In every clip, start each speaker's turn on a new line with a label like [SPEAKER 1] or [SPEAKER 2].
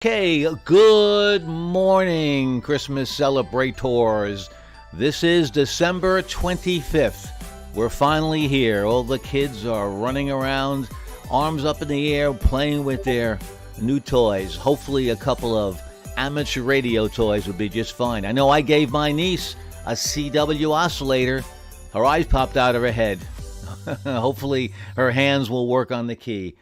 [SPEAKER 1] Okay, good morning, Christmas celebrators. This is December 25th. We're finally here. All the kids are running around, arms up in the air, playing with their new toys. Hopefully a couple of amateur radio toys would be just fine. I know I gave my niece a CW oscillator. Her eyes popped out of her head. Hopefully her hands will work on the key.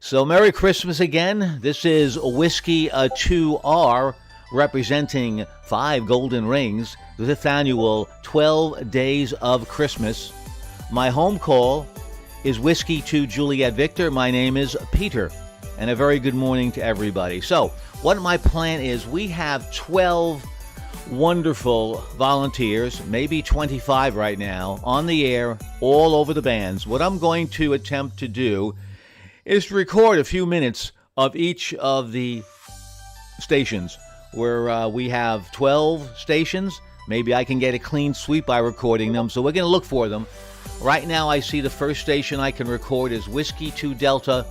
[SPEAKER 1] So Merry Christmas again. This is Whiskey 2R representing 5 golden rings, the 5th annual 12 Days of Christmas. My home call is Whiskey 2 Juliet Victor. My name is Peter, and a very good morning to everybody. So what my plan is, we have 12 wonderful volunteers, maybe 25 right now, on the air all over the bands. What I'm going to attempt to do is to record a few minutes of each of the stations where we have 12 stations. Maybe I can get a clean sweep by recording them, so we're going to look for them. Right now I see the first station I can record is Whiskey 2 Delta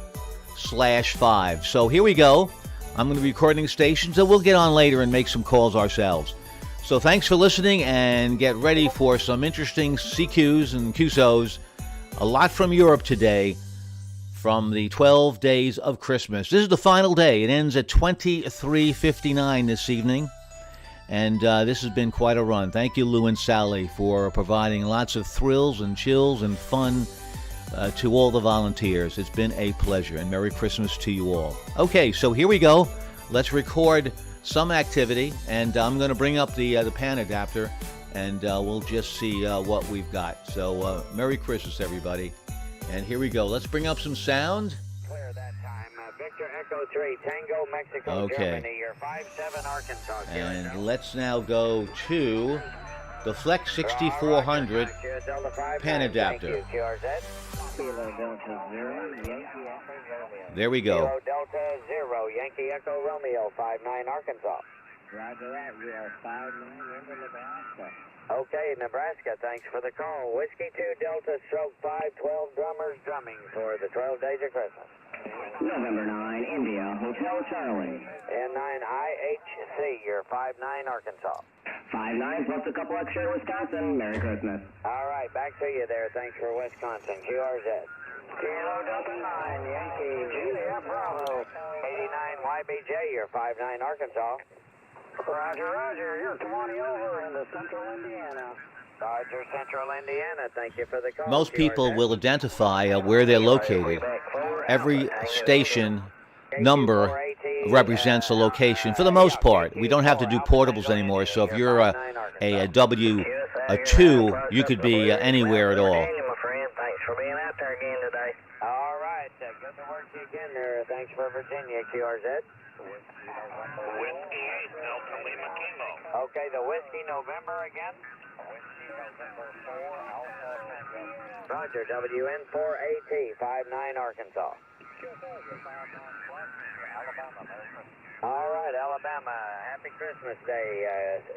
[SPEAKER 1] /5. So here we go. I'm going to be recording stations, and we'll get on later and make some calls ourselves. So thanks for listening, and get ready for some interesting CQs and QSOs. A lot from Europe today, from the 12 Days of Christmas. This is the final day. It ends at 23:59 this evening. And this has been quite a run. Thank you, Lou and Sally, for providing lots of thrills and chills and fun to all the volunteers. It's been a pleasure, and Merry Christmas to you all. Okay, so here we go. Let's record some activity, and I'm going to bring up the pan adapter, and we'll just see what we've got. So Merry Christmas, everybody. And here we go. Let's bring up some sound.
[SPEAKER 2] Clear that time. Victor Echo 3, Tango, Mexico, Germany. You're 5-7, Arkansas.
[SPEAKER 1] And let's now go to the Flex 6400 pan adapter. There we go.
[SPEAKER 2] Kilo Delta 0, Yankee Echo Romeo, 5-9, Arkansas.
[SPEAKER 3] Roger that. We are 5-9 into Nebraska.
[SPEAKER 2] Okay, Nebraska, thanks for the call. Whiskey 2 Delta Stroke 5, 12 drummers drumming for the 12 Days of Christmas.
[SPEAKER 3] November 9, India, Hotel Charlie.
[SPEAKER 2] N9 IHC, you're 5-9, Arkansas.
[SPEAKER 3] 5-9 plus a couple extra in Wisconsin. Merry Christmas.
[SPEAKER 2] All right, back to you there. Thanks for Wisconsin. QRZ. Kilo Delta 9, Yankee Juliet Bravo. 89 YBJ, you're 5-9, Arkansas. Roger, Roger. You're 20 over into Central Indiana. Roger, Central Indiana. Thank you for the call.
[SPEAKER 1] Most people will identify where they're located. Every station number represents a location for the most part. We don't have to do portables anymore, so if you're a W2, you could be anywhere at all.
[SPEAKER 2] Thanks for being out there again today. All right. Good to work you again there. Thanks for Virginia, QRZ.
[SPEAKER 4] Whiskey 8, Delta Lima Kilo.
[SPEAKER 2] Okay, the Whiskey November again.
[SPEAKER 4] Whiskey November 4, Alpha Tango.
[SPEAKER 2] Roger, WN4AT, 5-9, Arkansas.
[SPEAKER 4] Alabama, Merry Christmas.
[SPEAKER 2] All right, Alabama, happy Christmas Day,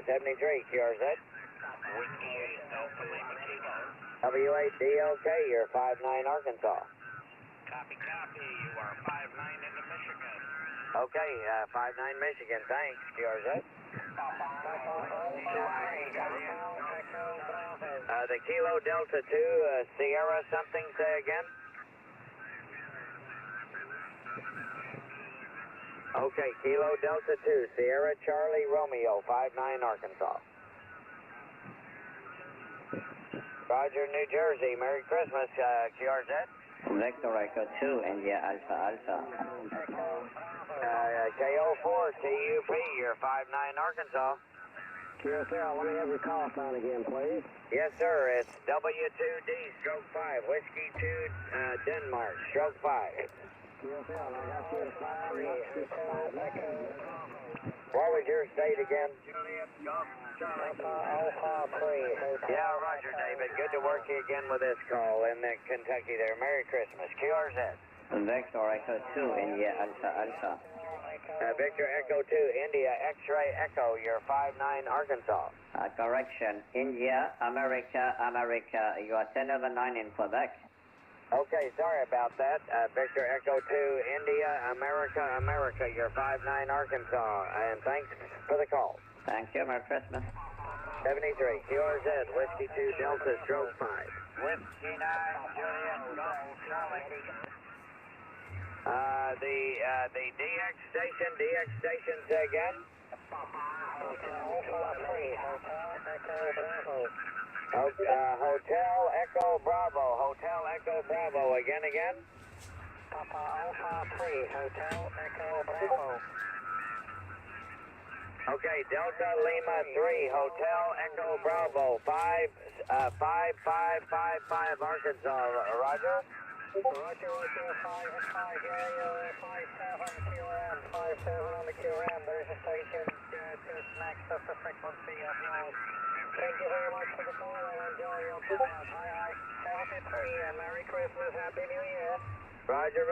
[SPEAKER 2] 73, QRZ.
[SPEAKER 4] Whiskey 8, Delta Lima Kilo.
[SPEAKER 2] W8DLK, you're 5-9, Arkansas.
[SPEAKER 4] Copy, you are 5-9 into Michigan.
[SPEAKER 2] Okay, 5-9, Michigan, thanks, QRZ. The Kilo Delta 2, Sierra something, say again? Okay, Kilo Delta 2, Sierra Charlie Romeo, 5-9, Arkansas. Roger, New Jersey, Merry Christmas, QRZ.
[SPEAKER 3] Victor Echo 2, India, Alpha.
[SPEAKER 2] KO4, TUP, you're 5-9, Arkansas.
[SPEAKER 3] QSL, let me have your call sign again, please.
[SPEAKER 2] Yes, sir, it's W2D, stroke 5, Whiskey 2, Denmark, stroke 5.
[SPEAKER 3] QSL, I got you at 5.
[SPEAKER 2] What was your state again?
[SPEAKER 3] Alpha 3.
[SPEAKER 2] Yeah, Roger, David. Good to work you again with this call in Kentucky there. Merry Christmas. QRZ.
[SPEAKER 3] Victor Echo 2, India, Alpha.
[SPEAKER 2] Victor Echo 2, India, X-Ray Echo, you're 5-9, Arkansas.
[SPEAKER 3] Correction, India, America, you are 10 over 9 in Quebec.
[SPEAKER 2] Okay, sorry about that. Victor Echo 2, India, America, America, you're 59 Arkansas, and thanks for the call.
[SPEAKER 3] Thank you. Merry Christmas.
[SPEAKER 2] 73, QRZ, Whiskey 2, Delta, stroke 5.
[SPEAKER 4] Whiskey 9, Juliet, Golf, Charlie.
[SPEAKER 2] The DX station, say again. Hotel Echo Bravo, again.
[SPEAKER 3] Papa Alpha 3, Hotel Echo Bravo.
[SPEAKER 2] Okay, Delta Lima 3, Hotel Echo Bravo, 5555 Arkansas, Roger?
[SPEAKER 3] Roger, 5 here, you're 57 QRM, 57 on the QRM. There's a station just next to the frequency of yours. Thank you very much for the call and enjoy your time. Hi, 73, and Merry Christmas, Happy New Year.
[SPEAKER 2] Roger.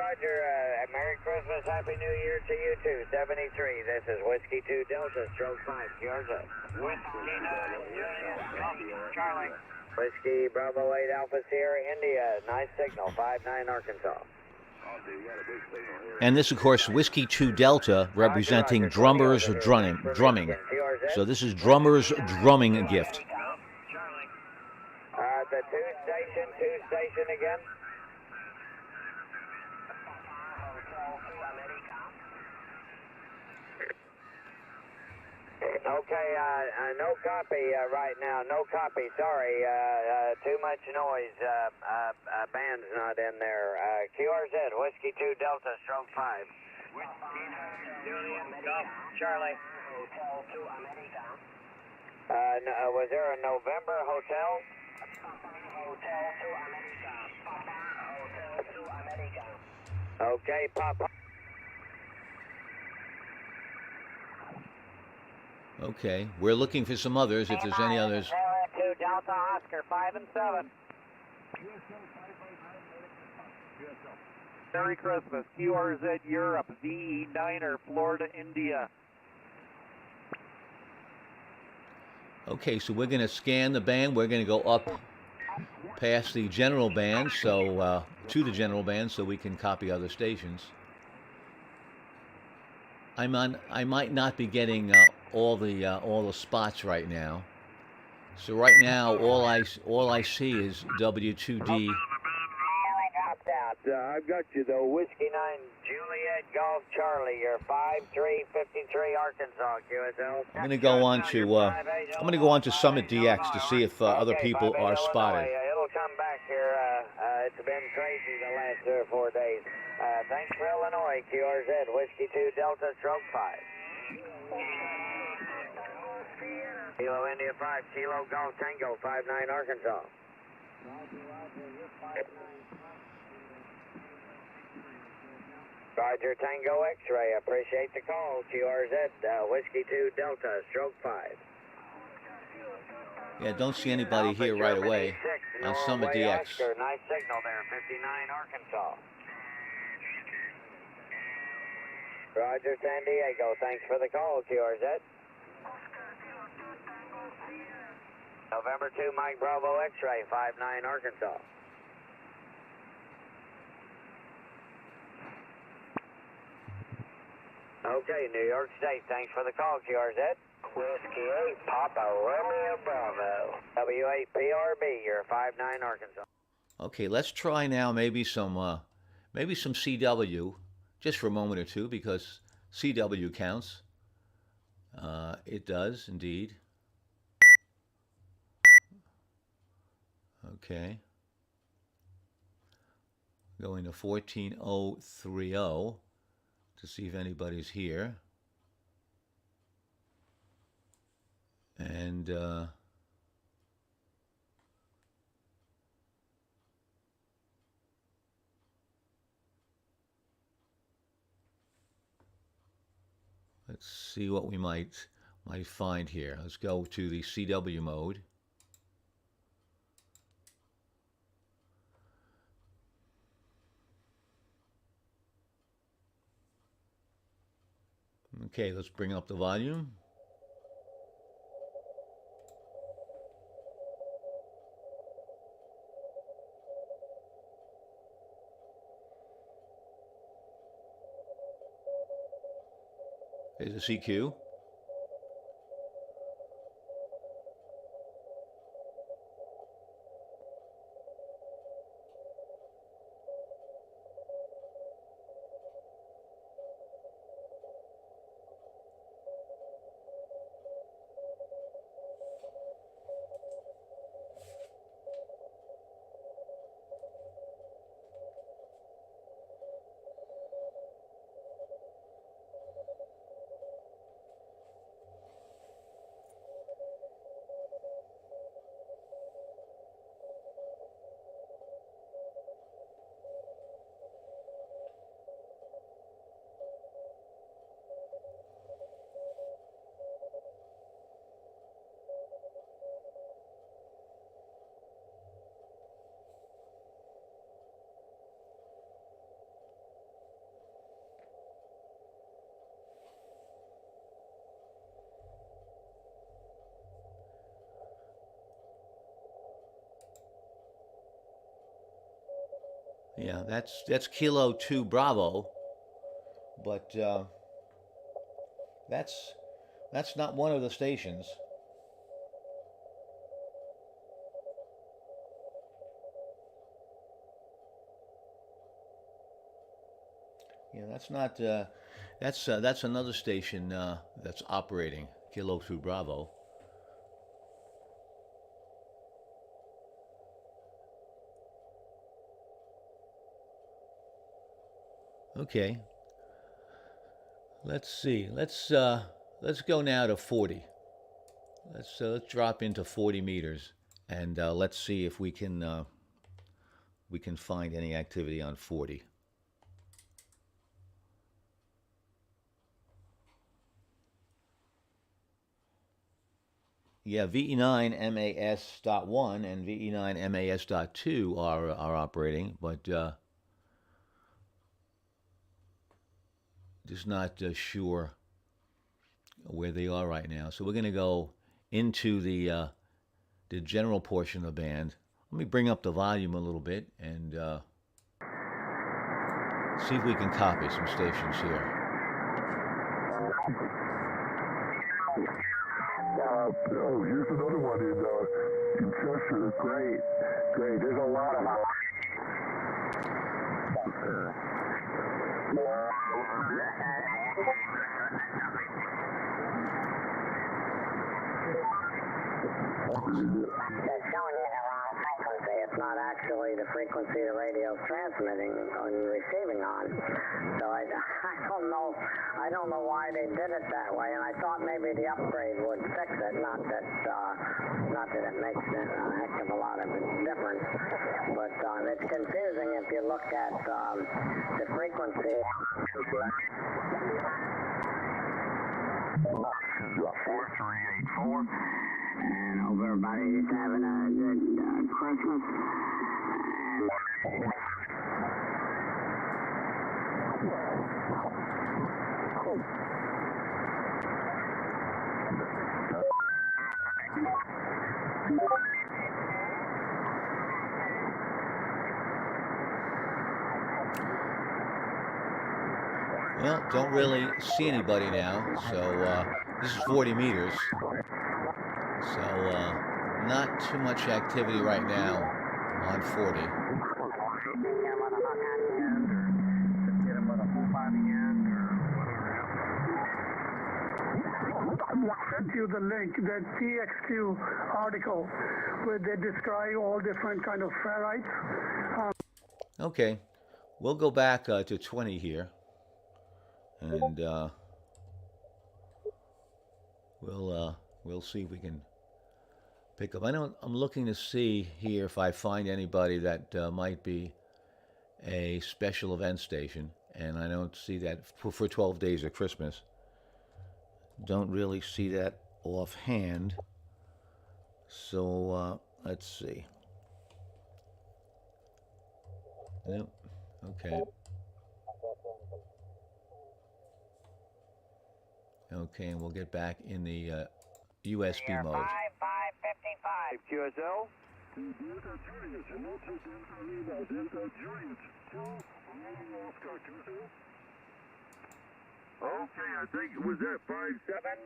[SPEAKER 2] Merry Christmas, Happy New Year to you too. 73, this is Whiskey 2 Delta, stroke 5, QRZ.
[SPEAKER 4] Whiskey 9, Juliet, Golf, Charlie.
[SPEAKER 2] Whiskey Bravo 8 Alpha Sierra, India, nice signal, 59 Arkansas.
[SPEAKER 1] And this, of course, Whiskey 2 Delta, representing drummers drumming. So this is drummers drumming gift.
[SPEAKER 2] The two station again. Okay, no copy right now. No copy. Sorry, too much noise. Band's not in there. QRZ, Whiskey 2 Delta, stroke 5.
[SPEAKER 4] Whiskey 9, Juliet, Golf, Charlie.
[SPEAKER 2] Was there a November hotel? Okay, Papa.
[SPEAKER 1] Okay, we're looking for some others, if there's any others.
[SPEAKER 3] 2 Delta Oscar, 5 and 7. Merry Christmas, QRZ Europe, VE Niner, Florida, India.
[SPEAKER 1] Okay, so we're going to scan the band. We're going to go up past the general band, so to the general band, so we can copy other stations. I might not be getting all the spots right now. So right now, all I see is W2D.
[SPEAKER 2] I've got you though. Whiskey 9 Juliet Golf Charlie. You're 5353 Arkansas. QSL.
[SPEAKER 1] I'm gonna go on to Summit DX to see if other people are spotted.
[SPEAKER 2] It'll come back here. It's been crazy the last 3 or 4 days. Thanks for Illinois. QRZ Whiskey 2 Delta stroke 5. Kilo India 5 Kilo Golf Tango 59 Arkansas. Roger, Tango X-ray. Appreciate the call. QRZ, Whiskey 2 Delta, stroke 5.
[SPEAKER 1] Yeah, don't see anybody here right away on Summit DX.
[SPEAKER 2] Oscar. Nice signal there, 59 Arkansas. Roger, San Diego. Thanks for the call, QRZ. November 2, Mike Bravo X-ray, 59 Arkansas. Okay, New York State, thanks for the call, QRZ. Whiskey 8, Papa Romeo Bravo. W8PRB, you're 59 Arkansas.
[SPEAKER 1] Okay, let's try now maybe some CW, just for a moment or two, because CW counts. It does, indeed. Okay. Going to 14030 to see if anybody's here. And let's see what we might find here. Let's go to the CW mode. Okay, let's bring up the volume. There's a CQ. Yeah, that's Kilo 2 Bravo, but that's not one of the stations. Yeah, that's not. That's another station that's operating Kilo 2 Bravo. Okay. Let's see. Let's go now to 40. Let's drop into 40 meters, and let's see if we can find any activity on 40. Yeah, VE9MAS.1 and VE9MAS.2 are operating, but just not sure where they are right now. So we're going to go into the general portion of the band. Let me bring up the volume a little bit and see if we can copy some stations here.
[SPEAKER 5] Here's another one in Cheshire. Great. There's a lot of
[SPEAKER 2] It's showing you the wrong frequency. It's not actually the frequency the radio's transmitting or receiving on. So I don't know why they did it that way. And I thought maybe the upgrade would fix it. Not that it makes a heck of a lot of difference. But it's confusing if you look at the frequency.
[SPEAKER 5] 4384.
[SPEAKER 2] And hope everybody's having a good Christmas.
[SPEAKER 1] Well, don't really see anybody now, so this is 40 meters. So not too much activity right now on 40.
[SPEAKER 3] I sent you the link, that TXQ article, where they describe all different kind of ferrites.
[SPEAKER 1] Okay, we'll go back to 20 here, and we'll see if we can pick up. I'm looking to see here if I find anybody that might be a special event station, and I don't see that for 12 days of Christmas. Don't really see that offhand. So let's see. Nope. Okay. Okay, and we'll get back in the USB mode.
[SPEAKER 4] 5555 QSL.
[SPEAKER 5] Okay, I think, was that 5-7?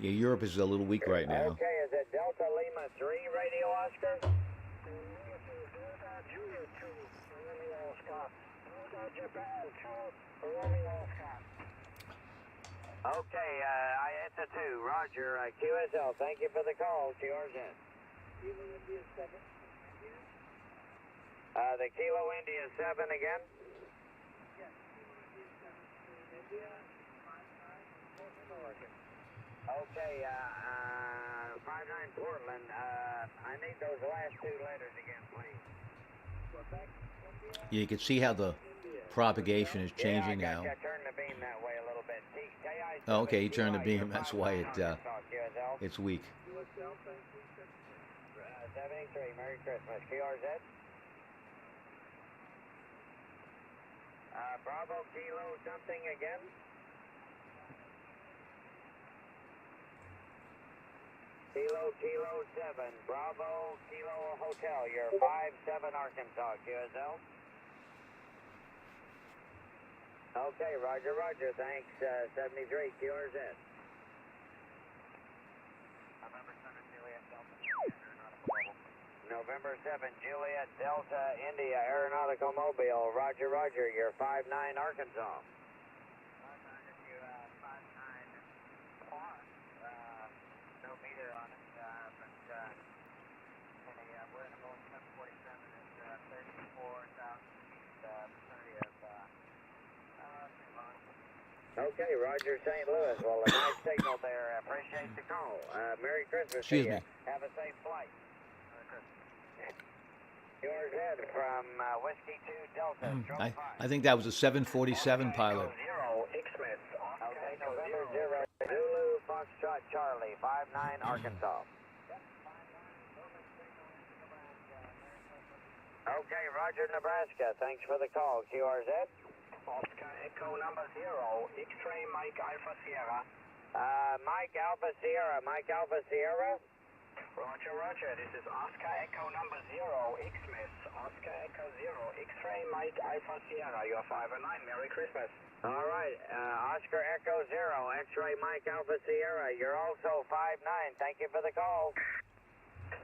[SPEAKER 1] Yeah, Europe is a little weak right now.
[SPEAKER 2] Okay, is it Delta Lima 3 Radio Oscar? Okay, it's a 2. Roger, QSL, thank you for the call. QRZ. The Kilo India 7 again? Okay, 59 Portland, I need those last 2 letters again, please.
[SPEAKER 1] You can see how the propagation is changing now.
[SPEAKER 2] Yeah, I turned the beam that way a little bit.
[SPEAKER 1] Oh, okay, he turned the beam. That's why it's weak.
[SPEAKER 2] 73, Merry Christmas. QRZ. Bravo Kilo something again. Kilo 7, Bravo Kilo Hotel. You're 5-7 Arkansas, QSL. Okay, Roger, Roger. Thanks, 73, QRZ. November 7, Juliet Delta India Aeronautical Mobile. Roger, Roger. You're 5-9 Arkansas. No meter on it, but we're in a Boeing 747. It's 34,000 feet, Okay, Roger, St. Louis. Well, a nice signal there. Appreciate the call. Merry Christmas
[SPEAKER 1] Excuse
[SPEAKER 2] to you.
[SPEAKER 1] me.
[SPEAKER 2] Have a safe flight. Merry Christmas. Yours Ed from Whiskey 2 Delta. Stroke 5.
[SPEAKER 1] I think that was a 747 pilot.
[SPEAKER 2] Zero, X-Smith. Okay, November 0, Zulu, Foxtrot, Charlie, 5-9, Arkansas. Okay, Roger, Nebraska. Thanks for the call. QRZ.
[SPEAKER 3] Oscar Echo number 0, X-Ray Mike Alpha Sierra.
[SPEAKER 2] Mike Alpha Sierra.
[SPEAKER 3] Roger, Roger. This is Oscar Echo number 0, X-Smith. Oscar Echo 0, X-Ray Mike Alpha Sierra. You're 5-9. Merry Christmas.
[SPEAKER 2] All right, Oscar Echo 0, X-Ray Mike Alpha Sierra. You're also 5-9. Thank you for the call.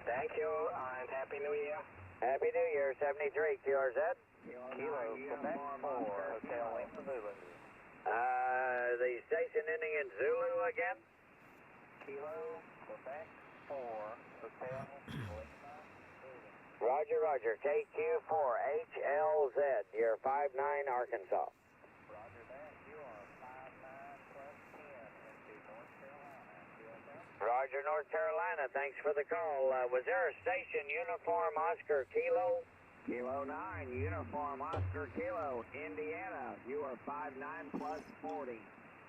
[SPEAKER 3] Thank you, and Happy New Year.
[SPEAKER 2] Happy New Year, 73, QRZ. Kilo, Quebec 4, Hotel Lima Zulu. The station ending in Zulu again?
[SPEAKER 3] Kilo, Quebec 4, Hotel Lima Zulu.
[SPEAKER 2] Roger, Roger. KQ4, HLZ. You're 5-9, Arkansas.
[SPEAKER 3] Roger that. You are 5-9 plus 10 into North Carolina.
[SPEAKER 2] Roger, North Carolina. Thanks for the call. Was there a station uniform Oscar Kilo? Kilo 9, uniform Oscar Kilo, Indiana. You are 5-9 plus 40.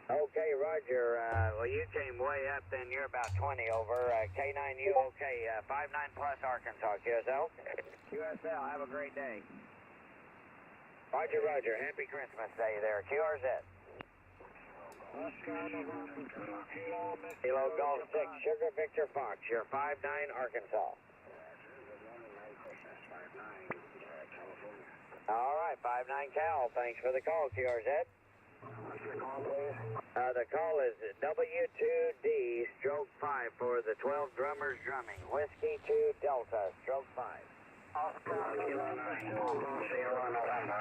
[SPEAKER 2] Okay, Roger. Well, you came way up, then you're about 20 over. K9U, okay. 5-9 plus Arkansas, QSL. QSL, have a great day. Roger, Roger. Happy Christmas Day there. QRZ. Kilo Golf 6, Sugar Victor Fox. You're 5-9 Arkansas. All right, 5-9 Cal. Thanks for the call, QRZ. The call is W2D stroke 5 for the 12 drummers drumming. Whiskey 2 Delta stroke 5.
[SPEAKER 3] Oscar Kilo 9, Sierra November.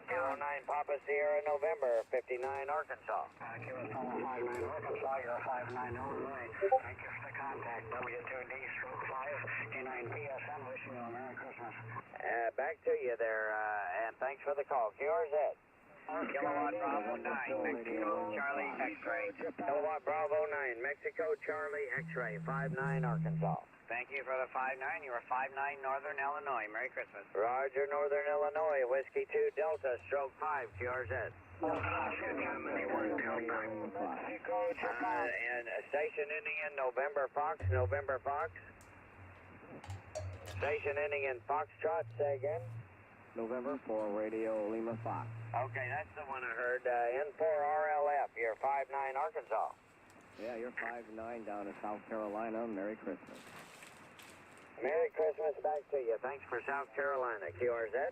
[SPEAKER 2] Kilo 9 Papa Sierra November, 59 Arkansas.
[SPEAKER 3] Kilo 5-9 Arkansas, you're 5-9 Illinois. Thank you for the contact. W2D stroke 5, K9 PSM, wishing you a Merry Christmas.
[SPEAKER 2] Back to you there, and thanks for the call. QRZ.
[SPEAKER 3] Kilowatt Bravo 9, Mexico Charlie X-Ray.
[SPEAKER 2] Kilowatt Bravo 9, Mexico Charlie X-Ray, 5-9 Arkansas.
[SPEAKER 3] Thank you for the 5-9. You are 5-9 Northern Illinois. Merry Christmas.
[SPEAKER 2] Roger, Northern Illinois, Whiskey 2 Delta, stroke 5, QRZ. And station ending in November Fox, November Fox. Station ending in Foxtrot, say again.
[SPEAKER 6] November 4, Radio Lima Fox.
[SPEAKER 2] Okay, that's the one I heard. N4RLF, you're 5-9 Arkansas.
[SPEAKER 6] Yeah, you're 5-9 down in South Carolina. Merry Christmas.
[SPEAKER 2] Merry Christmas back to you. Thanks for South Carolina, QRZ.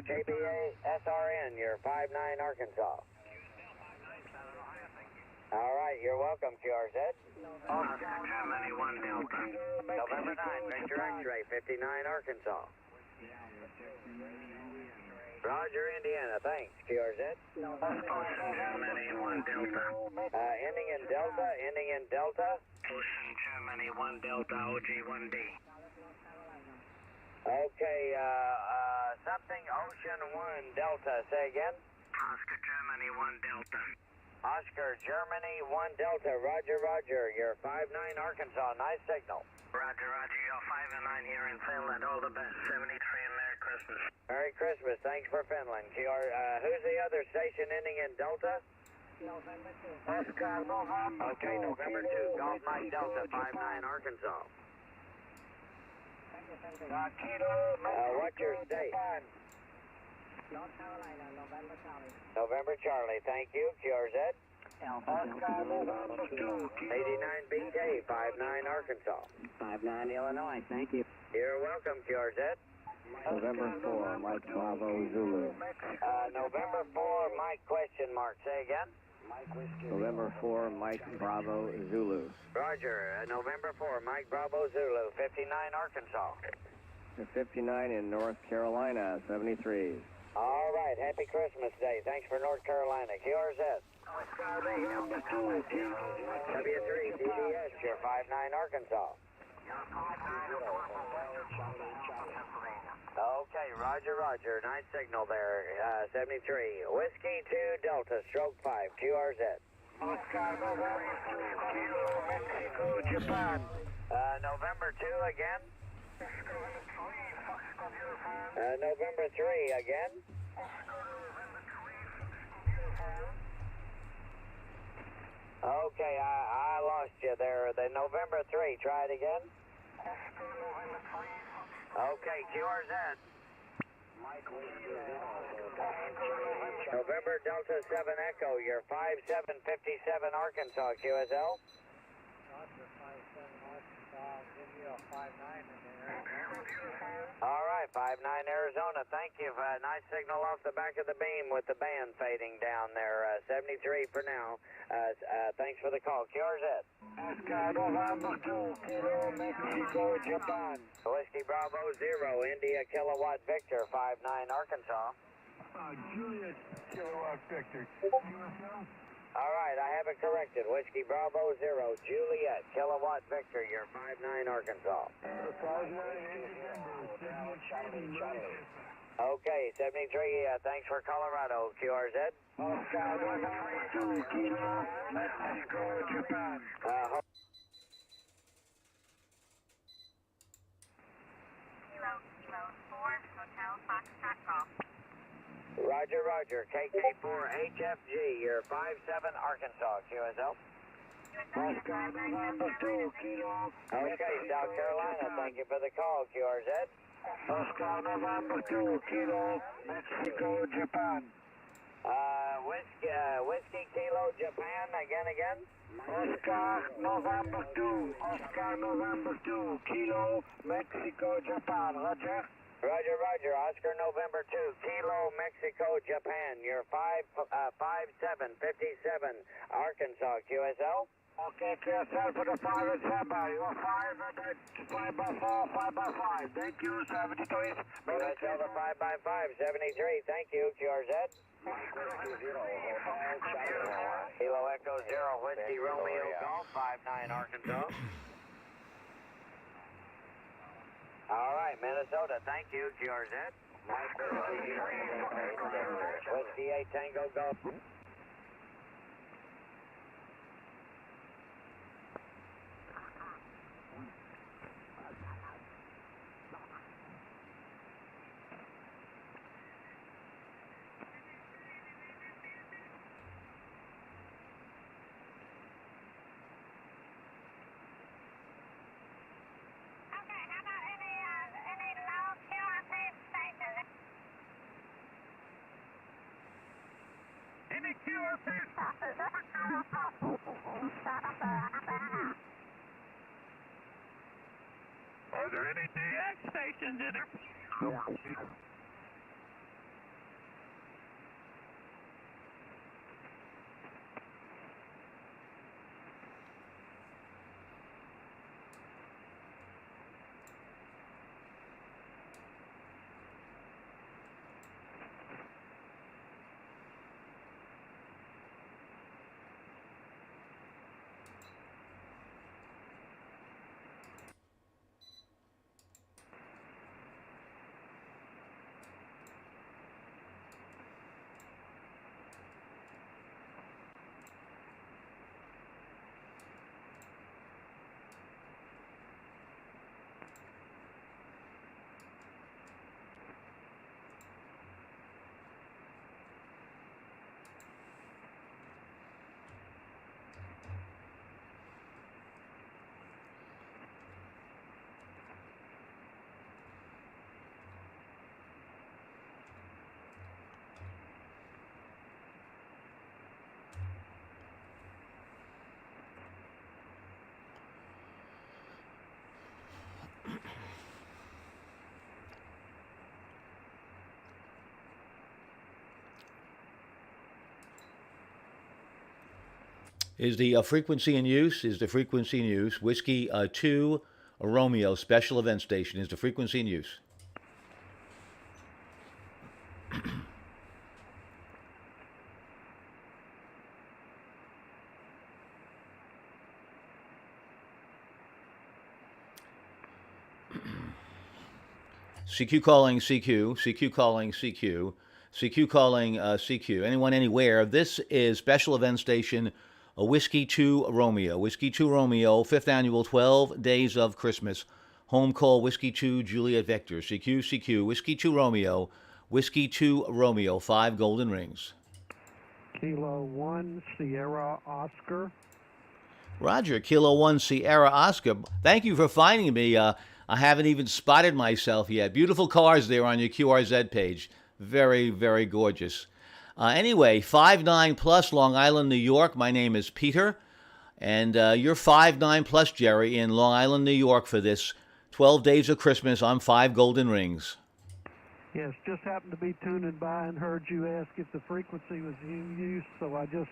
[SPEAKER 2] KBA SRN, you're 59 Arkansas. All right, you're welcome, QRZ.
[SPEAKER 4] Germany 1 Delta.
[SPEAKER 2] November 9, Victor X-ray, 59 Arkansas. Roger, Indiana, thanks, QRZ.
[SPEAKER 4] Germany 1 Delta.
[SPEAKER 2] Ending in Delta, ending in Delta.
[SPEAKER 4] Ocean Germany 1 Delta, OG 1D.
[SPEAKER 2] Okay, something Ocean 1 Delta, say again.
[SPEAKER 4] Oscar Germany 1 Delta.
[SPEAKER 2] Oscar, Germany 1 Delta, roger, roger. You're 59 Arkansas, nice signal.
[SPEAKER 4] Roger, roger. You're 5 and 9 here in Finland. All the best. 73 and Merry Christmas.
[SPEAKER 2] Merry Christmas, thanks for Finland. Who's the other station ending in Delta?
[SPEAKER 3] Oscar November.
[SPEAKER 2] Okay, November 2, Golf Mike Delta, 59 Arkansas. What's your state?
[SPEAKER 3] North Carolina, November Charlie.
[SPEAKER 2] November Charlie, thank you. QRZ.
[SPEAKER 3] Oscar November 2.
[SPEAKER 2] 89BK, 59 Arkansas.
[SPEAKER 6] 59 Illinois, thank you.
[SPEAKER 2] You're welcome, QRZ.
[SPEAKER 6] November 4, Mike Bravo Zulu.
[SPEAKER 2] November 4, Mike question mark. Say again.
[SPEAKER 6] November 4, Mike Bravo Zulu.
[SPEAKER 2] Roger. November 4, Mike Bravo Zulu, 59 Arkansas.
[SPEAKER 6] 59 in North Carolina, 73.
[SPEAKER 2] All right. Happy Christmas Day. Thanks for North Carolina. QRZ. W3 DDS, you're 59 Arkansas. Okay, roger, roger. Nice signal there. 73. Whiskey 2 Delta, stroke 5, QRZ.
[SPEAKER 3] Oscar November 2, Kilo, Mexico, Japan.
[SPEAKER 2] November 2 again. November 3 again. Okay, I lost you there. The November 3, try it again. Okay, QRZ. November Delta 7 Echo, you're 5757 Arkansas, QSL. All right, 59 Arizona, thank you. Nice signal off the back of the beam with the band fading down there. 73 for now. Thanks for the call. QRZ.
[SPEAKER 3] Oscar November 2, Kilo, Mexico, Japan.
[SPEAKER 2] Whiskey Bravo 0, India Kilowatt Victor, 59 Arkansas.
[SPEAKER 5] Julius Kilowatt Victor.
[SPEAKER 2] All right, I have it corrected. Whiskey Bravo 0, Juliet Kilowatt Victor, you're 59 Arkansas. Okay, 73, thanks for Colorado, QRZ.
[SPEAKER 3] Oscar November 2, Kilo, Mexico, Japan.
[SPEAKER 7] Kilo 4, Hotel Foxtrot Golf.
[SPEAKER 2] Roger, roger. KK4 HFG, you're 57 Arkansas, QSL.
[SPEAKER 3] Oscar November 2, Kilo.
[SPEAKER 2] Okay, South Carolina, thank you for the call, QRZ.
[SPEAKER 3] Oscar November 2, Kilo, Mexico, Japan.
[SPEAKER 2] Whiskey Kilo Japan, again.
[SPEAKER 3] Oscar November 2, Oscar November 2, Kilo, Mexico, Japan. Roger.
[SPEAKER 2] Roger, roger. Oscar November 2, Kilo, Mexico, Japan. You're 5757 Arkansas, QSL.
[SPEAKER 3] Okay, QSL for the 5 and 7. You're 5 by 4, 5 by 5. Thank you, 73.
[SPEAKER 2] QSL the 5 by 5, 73. Thank you, QRZ. Kilo Echo 0, Whiskey Romeo Golf, 59 Arkansas. All right, Minnesota, thank you, QRZ. Whiskey 8 Tango Golf.
[SPEAKER 7] Okay, how about any low QRP stations?
[SPEAKER 3] Any QRP?
[SPEAKER 4] Are there any DX stations in there?
[SPEAKER 1] Is the frequency in use? Is the frequency in use? Whiskey 2 Romeo special event station. Is the frequency in use? CQ calling CQ. CQ calling CQ. CQ calling CQ. Anyone, anywhere. This is special event station a Whiskey 2 Romeo. Whiskey 2 Romeo, 5th annual 12 Days of Christmas. Home call Whiskey 2 Juliet Victor. CQ, CQ, Whiskey 2 Romeo. Whiskey 2 Romeo, 5 golden rings.
[SPEAKER 3] Kilo 1 Sierra Oscar.
[SPEAKER 1] Roger, Kilo 1 Sierra Oscar. Thank you for finding me. I haven't even spotted myself yet. Beautiful cars there on your QRZ page. Very, very gorgeous. Anyway, 5'9 plus Long Island, New York. My name is Peter. And you're 5'9 plus, Jerry, in Long Island, New York for this 12 Days of Christmas on 5 golden rings.
[SPEAKER 3] Yes, just happened to be tuning by and heard you ask if the frequency was in use, so I just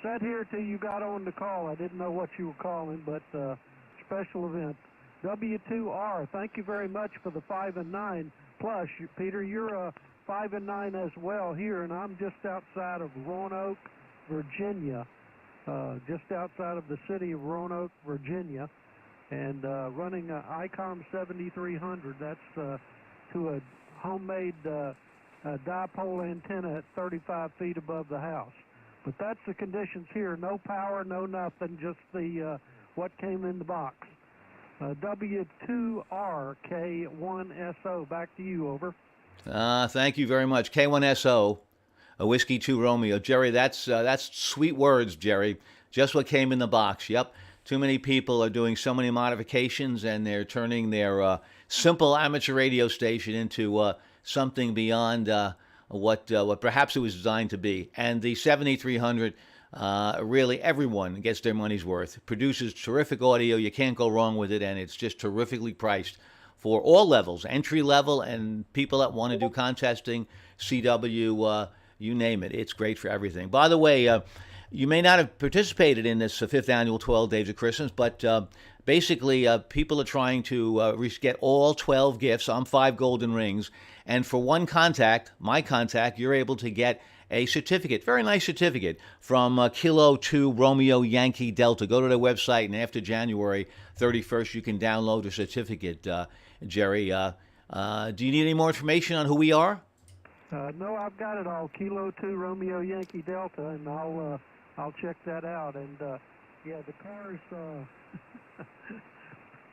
[SPEAKER 3] sat here till you got on the call. I didn't know what you were calling, but special event. W2R, thank you very much for the 5 and 9 plus. Peter, you're 5 and 9 as well here, and I'm just outside of Roanoke, Virginia, just outside of the city of Roanoke, Virginia, and running an ICOM 7300. That's to a homemade dipole antenna at 35 feet above the house. But that's the conditions here. No power, no nothing, just the what came in the box. W2RK1SO, back to you, over.
[SPEAKER 1] Thank you very much. K1SO, a Whiskey 2 Romeo. Jerry, that's sweet words, Jerry. Just what came in the box. Yep. Too many people are doing so many modifications, and they're turning their simple amateur radio station into something beyond what perhaps it was designed to be. And the 7300, really everyone gets their money's worth. Produces terrific audio. You can't go wrong with it, and it's just terrifically priced for all levels, entry level and people that want to do contesting, CW, you name it. It's great for everything. By the way, you may not have participated in this 5th annual 12 Days of Christmas, but basically people are trying to get all 12 gifts on 5 golden rings. And for one contact, my contact, you're able to get a certificate, very nice certificate, from Kilo 2 Romeo Yankee Delta. Go to their website, and after January 31st, you can download a certificate, Jerry. Do you need any more information on who we are?
[SPEAKER 3] No, I've got it all. Kilo 2 Romeo Yankee Delta, and I'll check that out. And yeah, the cars.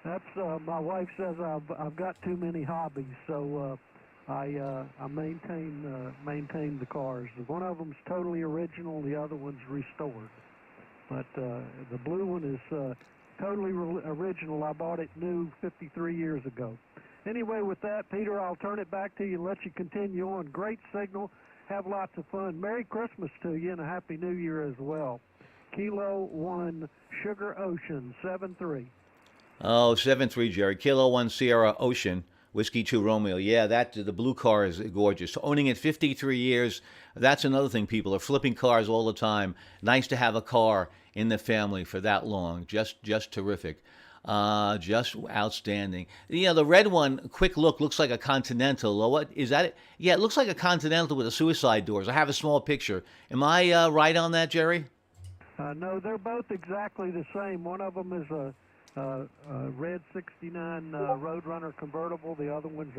[SPEAKER 3] That's my wife says I've got too many hobbies, so I maintain the cars. One of them's totally original, the other one's restored. But the blue one is totally original. I bought it new 53 years ago. Anyway, with that, Peter, I'll turn it back to you and let you continue on. Great signal. Have lots of fun. Merry Christmas to you and a Happy New Year as well. Kilo 1 Sugar Ocean 73.
[SPEAKER 1] Oh, 7-3, Jerry. Kilo 1 Sierra Ocean, Whiskey 2 Romeo. Yeah, the blue car is gorgeous. Owning it 53 years, that's another thing. People are flipping cars all the time. Nice to have a car in the family for that long. Just terrific. Just outstanding. The red one, quick look, looks like a Continental. Oh, what is that? Yeah, it looks like a Continental with the suicide doors. I have a small picture. Am I right on that, Jerry?
[SPEAKER 3] No, they're both exactly the same. One of them is a red 69 Roadrunner convertible. The other one's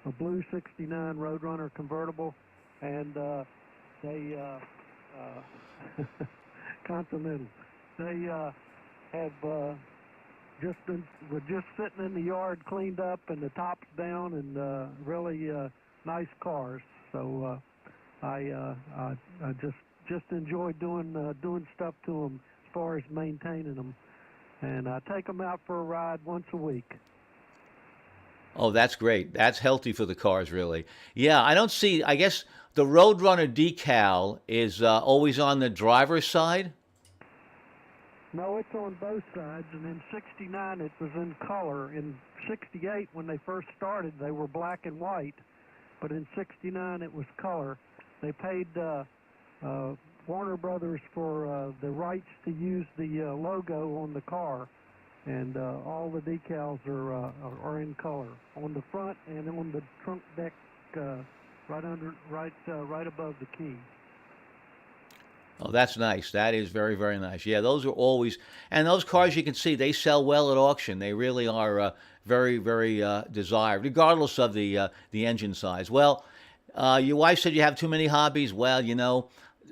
[SPEAKER 3] a blue 69 Roadrunner convertible. And they, Continental, they have were just sitting in the yard cleaned up and the top's down and really nice cars. So I just enjoy doing stuff to them as far as maintaining them, and I take them out for a ride once a week.
[SPEAKER 1] Oh, that's great. That's healthy for the cars, really. Yeah, I don't see. I guess the Roadrunner decal is always on the driver's side.
[SPEAKER 3] No, it's on both sides, and in '69 it was in color. In '68, when they first started, they were black and white, but in '69 it was color. They paid Warner Brothers for the rights to use the logo on the car, and all the decals are in color on the front and on the trunk deck, right above the key.
[SPEAKER 1] Oh, that's nice. That is very, very nice. Yeah, those are always, and those cars you can see, they sell well at auction. They really are very, very desired, regardless of the engine size. Well, your wife said you have too many hobbies. Well,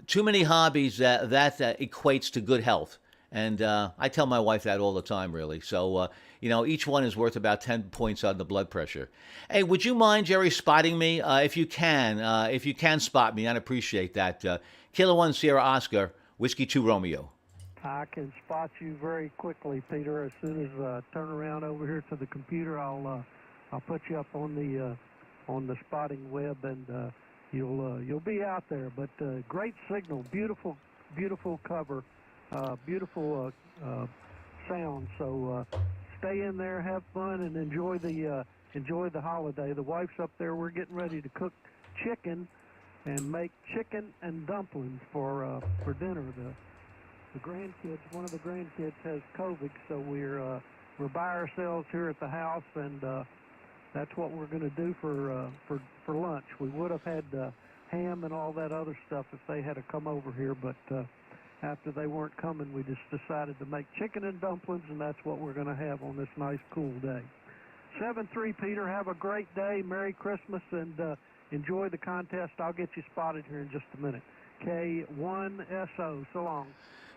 [SPEAKER 1] too many hobbies that equates to good health. And I tell my wife that all the time, really. So, each one is worth about 10 points on the blood pressure. Hey, would you mind, Jerry, spotting me? If you can spot me, I'd appreciate that. Kilo 1 Sierra Oscar, Whiskey 2 Romeo.
[SPEAKER 3] I can spot you very quickly, Peter. As soon as I turn around over here to the computer, I'll put you up on the spotting web, and you'll be out there. But great signal, beautiful cover, beautiful sound. So stay in there, have fun, and enjoy the holiday. The wife's up there. We're getting ready to cook chicken and make chicken and dumplings for dinner. The grandkids, one of the grandkids has COVID, so we're by ourselves here at the house, and that's what we're going to do for lunch. We would have had ham and all that other stuff if they had to come over here, but after they weren't coming, we just decided to make chicken and dumplings, and that's what we're going to have on this nice, cool day. 7-3, Peter. Have a great day. Merry Christmas, and enjoy the contest. I'll get you spotted here in just a minute. K1SO. So long.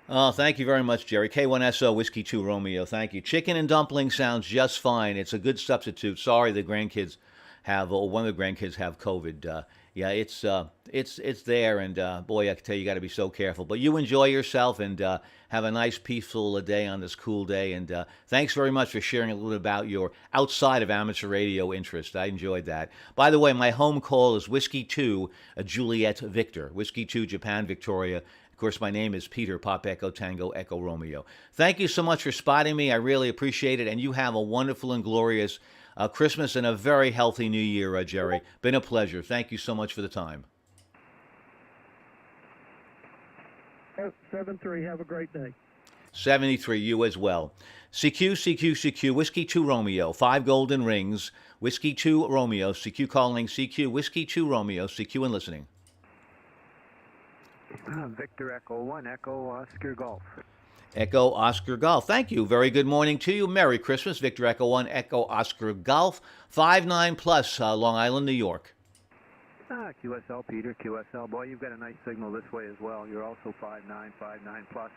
[SPEAKER 1] Oh, thank you very much, Jerry. K1SO, Whiskey 2 Romeo. Thank you. Chicken and dumplings sounds just fine. It's a good substitute. Sorry the grandkids or one of the grandkids have COVID. Yeah, it's there, and boy, I can tell you got to be so careful. But you enjoy yourself and have a nice, peaceful day on this cool day. And thanks very much for sharing a little bit about your outside of amateur radio interest. I enjoyed that. By the way, my home call is Whiskey 2, Juliet Victor. Whiskey 2, Japan, Victoria. Of course, my name is Peter, Pop Echo Tango Echo Romeo. Thank you so much for spotting me. I really appreciate it. And you have a wonderful and glorious Christmas and a very healthy New Year, Jerry. Been a pleasure. Thank you so much for the time.
[SPEAKER 3] 7-3. Have a great day.
[SPEAKER 1] 73. You as well. CQ, Whiskey 2 Romeo. 5 golden rings. Whiskey 2 Romeo. CQ calling. CQ, Whiskey 2 Romeo. CQ and listening.
[SPEAKER 6] Victor Echo 1, Echo Oscar Golf.
[SPEAKER 1] Echo Oscar Golf. Thank you. Very good morning to you. Merry Christmas. Victor Echo 1, Echo Oscar Golf. 59 plus, Long Island, New York.
[SPEAKER 6] QSL, Peter, QSL. Boy, you've got a nice signal this way as well. You're also 59 plus.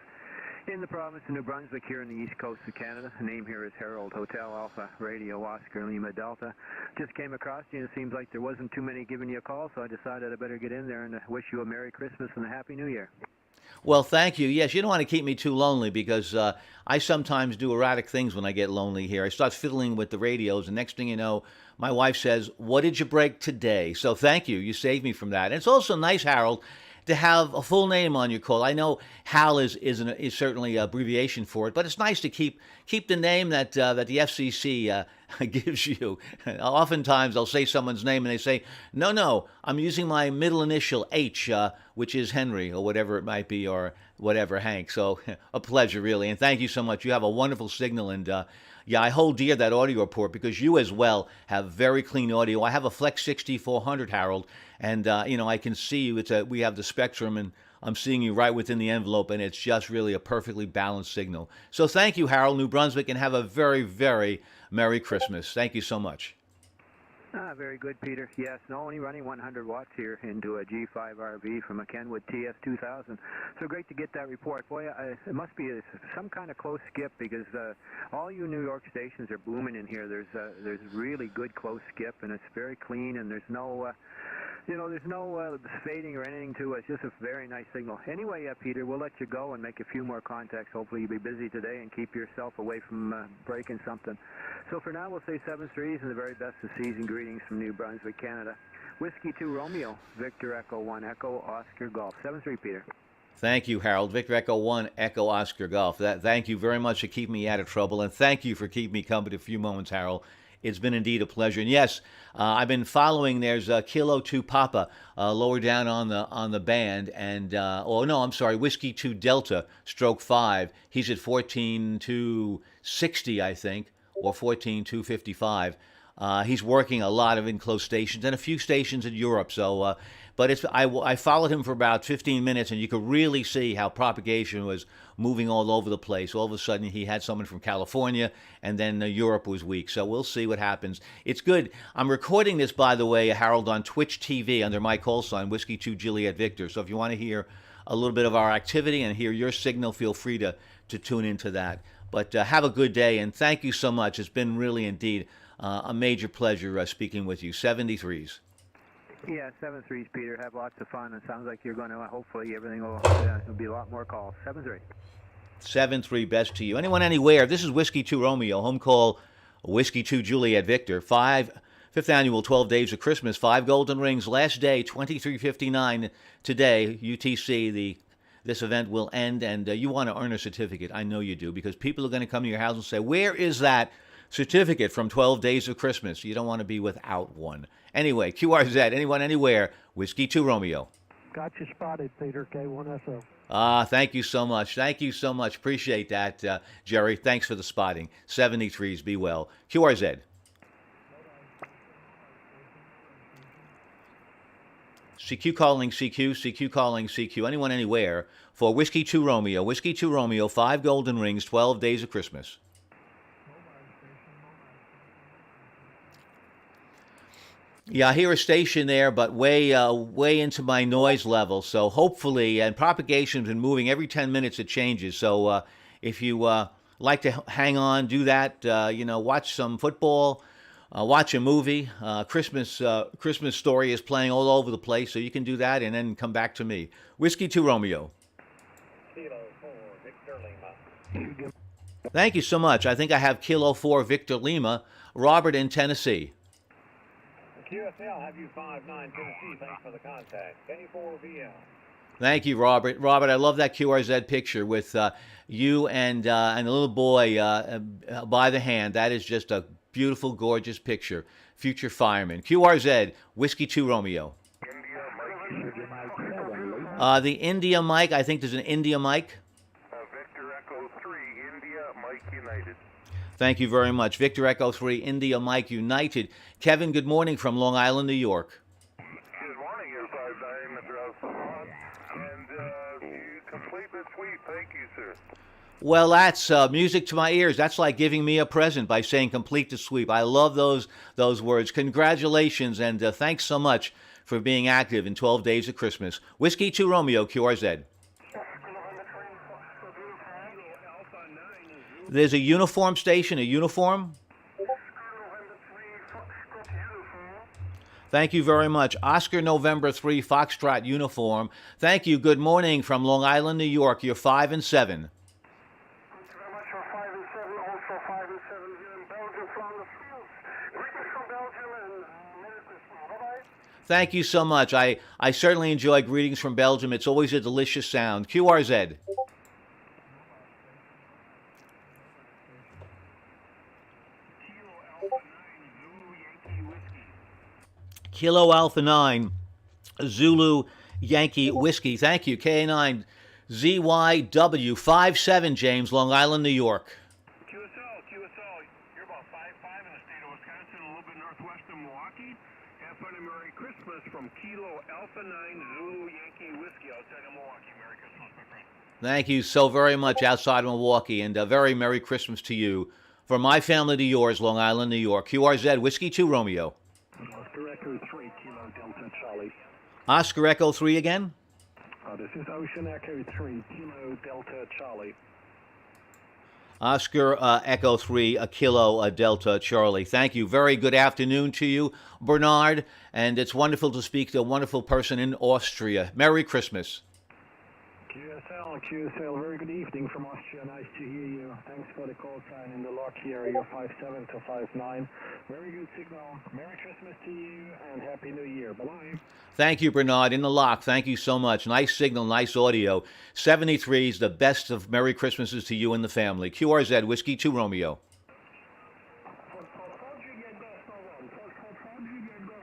[SPEAKER 6] In the province of New Brunswick, here in the east coast of Canada. The name here is Harold Hotel Alpha Radio Oscar Lima Delta. Just came across you, and it seems like there wasn't too many giving you a call, so I decided I better get in there and wish you a Merry Christmas and a Happy New Year.
[SPEAKER 1] Well, thank you. Yes, you don't want to keep me too lonely because I sometimes do erratic things when I get lonely here. I start fiddling with the radios, and next thing you know, my wife says, "What did you break today?" So thank you. You saved me from that. And it's also nice, Harold, to have a full name on your call. I know Hal is certainly an abbreviation for it, but it's nice to keep the name that that the FCC gives you. Oftentimes, I'll say someone's name and they say, "No, I'm using my middle initial H, which is Henry or whatever it might be, or whatever, Hank." So a pleasure, really, and thank you so much. You have a wonderful signal, and yeah, I hold dear that audio report because you as well have very clean audio. I have a Flex 6400, Harold, and I can see you. We have the Spectrum, and I'm seeing you right within the envelope, and it's just really a perfectly balanced signal. So thank you, Harold, New Brunswick, and have a very, very Merry Christmas. Thank you so much.
[SPEAKER 6] Very good, Peter. Yes, no, only running 100 watts here into a G5 RV from a Kenwood TS2000. So great to get that report. Boy, it must be some kind of close skip because all you New York stations are booming in here. There's really good close skip, and it's very clean, and there's no there's no fading or anything to it. It's just a very nice signal. Anyway, Peter, we'll let you go and make a few more contacts. Hopefully you'll be busy today and keep yourself away from breaking something. So for now, we'll say 7-3s and the very best of season greetings from New Brunswick, Canada. Whiskey 2 Romeo, Victor Echo 1 Echo, Oscar Golf. 7-3, Peter.
[SPEAKER 1] Thank you, Harold. Victor Echo 1 Echo Oscar Golf. Thank you very much for keeping me out of trouble, and thank you for keeping me company a few moments, Harold. It's been indeed a pleasure. And yes, I've been following. There's Kilo 2 Papa lower down on the band, and Whiskey 2 Delta Stroke 5. He's at 14,260, I think, or 14,255. He's working a lot of enclosed stations and a few stations in Europe. So, but I followed him for about 15 minutes, and you could really see how propagation was moving all over the place. All of a sudden, he had someone from California, and then Europe was weak. So we'll see what happens. It's good. I'm recording this, by the way, Harold, on Twitch TV under my call sign, Whiskey 2 Juliet Victor. So if you want to hear a little bit of our activity and hear your signal, feel free to tune into that. But have a good day, and thank you so much. It's been really indeed a major pleasure speaking with you. 73s.
[SPEAKER 6] Yeah, 7-3s, Peter. Have lots of fun. It sounds like you're going to, hopefully, everything will be a lot more calls. 7-3.
[SPEAKER 1] 7-3, best to you. Anyone, anywhere. This is Whiskey 2 Romeo, home call Whiskey 2 Juliet Victor. 5th annual 12 Days of Christmas, 5 golden rings. Last day, 23:59 today, UTC. This event will end, and you want to earn a certificate. I know you do, because people are going to come to your house and say, where is that certificate from 12 Days of Christmas? You don't want to be without one. Anyway, QRZ, anyone, anywhere, Whiskey 2 Romeo.
[SPEAKER 3] Got you spotted, Peter, K1SO.
[SPEAKER 1] Thank you so much. Thank you so much. Appreciate that, Jerry. Thanks for the spotting. 73s, be well. QRZ. CQ calling CQ, CQ calling CQ. Anyone, anywhere, for Whiskey 2 Romeo. Whiskey 2 Romeo, 5 golden rings, 12 Days of Christmas. Yeah, I hear a station there, but way into my noise level. So hopefully, and propagation's been moving every 10 minutes. It changes. So if you like to hang on, do that. Watch some football, watch a movie. Christmas Story is playing all over the place, so you can do that and then come back to me. Whiskey 2 Romeo.
[SPEAKER 3] Kilo 4, Victor Lima.
[SPEAKER 1] Thank you so much. I think I have Kilo 4 Victor Lima. Robert in Tennessee.
[SPEAKER 3] QSL, have you 5-9 Tennessee. Thanks for the contact. 24VL.
[SPEAKER 1] Thank you, Robert. Robert, I love that QRZ picture with you and a little boy by the hand. That is just a beautiful, gorgeous picture. Future fireman. QRZ, Whiskey 2 Romeo. The India Mike, I think there's an India Mike.
[SPEAKER 5] Victor Echo 3, India, Mike United.
[SPEAKER 1] Thank you very much. Victor Echo 3, India Mike United. Kevin, good morning from Long Island, New York.
[SPEAKER 5] Good morning, your 5-9, Mr. Alson. And you complete the sweep. Thank you, sir.
[SPEAKER 1] Well, that's music to my ears. That's like giving me a present by saying complete the sweep. I love those words. Congratulations, and thanks so much for being active in 12 Days of Christmas. Whiskey 2 Romeo, QRZ. There's a uniform station, a uniform? Thank you very much. Oscar November 3, Foxtrot uniform. Thank you. Good morning from Long Island, New York. You're 5 and 7.
[SPEAKER 3] Thank you very much for 5 and 7. Also 5 and 7 here in Belgium, Flanders Fields. Greetings from Belgium and Merry Christmas. Bye-bye.
[SPEAKER 1] Thank you so much. I certainly enjoy greetings from Belgium. It's always a delicious sound. QRZ. Kilo Alpha 9, Zulu Yankee Whiskey. Thank you. KA9 ZYW57, James, Long Island, New York.
[SPEAKER 5] QSL, you're about 5'5" in the state of Wisconsin, a little bit northwest of Milwaukee. Have fun and Merry Christmas from Kilo Alpha 9 Zulu Yankee Whiskey outside of Milwaukee. Merry Christmas, my friend.
[SPEAKER 1] Thank you so very much outside of Milwaukee, and a very Merry Christmas to you. From my family to yours, Long Island, New York. QRZ, Whiskey 2 Romeo.
[SPEAKER 5] Oscar Echo 3, Kilo Delta Charlie.
[SPEAKER 1] Oscar Echo 3 again.
[SPEAKER 5] This is Ocean Echo 3, Kilo Delta Charlie.
[SPEAKER 1] Oscar Echo 3, a Kilo Delta Charlie. Thank you. Very good afternoon to you, Bernard. And it's wonderful to speak to a wonderful person in Austria. Merry Christmas.
[SPEAKER 5] QSL, very good evening from Austria. Nice to hear you. Thanks for the call sign in the lock area 57 to 59. Very good signal. Merry Christmas to you and Happy New Year. Bye-bye.
[SPEAKER 1] Thank you, Bernard, in the lock. Thank you so much. Nice signal, nice audio. 73's the best of Merry Christmases to you and the family. QRZ, Whiskey 2 Romeo.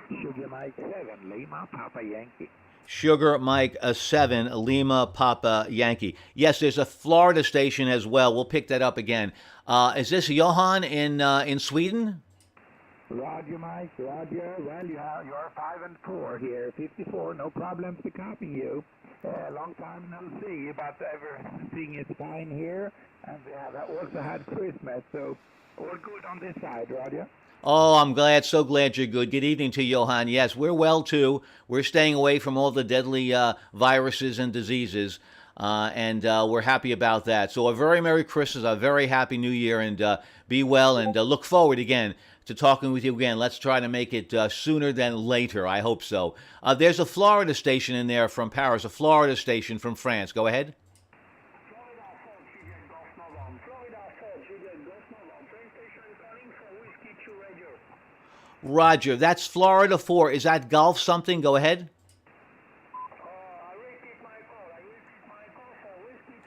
[SPEAKER 5] Sugar Mike 7, Lima, Papa Yankee.
[SPEAKER 1] Sugar Mike 7, Lima Papa Yankee. Yes, there's a Florida station as well. We'll pick that up again. Is this Johan in Sweden?
[SPEAKER 8] Roger, Mike. Roger. Well, you're 5 and 4 here. 54. No problems to copy you. Long time no see, but everything is fine here. And that also had Christmas, so all good on this side, Roger.
[SPEAKER 1] Oh, I'm glad, so glad you're good. Good evening to you, Johan. Yes, we're well, too. We're staying away from all the deadly viruses and diseases, and we're happy about that. So a very Merry Christmas, a very Happy New Year, and be well, and look forward again to talking with you again. Let's try to make it sooner than later. I hope so. There's a Florida station in there from Paris, a Florida station from France. Go ahead. Roger, that's Florida 4. Is that Golf something? Go ahead.
[SPEAKER 3] I repeat my call. For Whiskey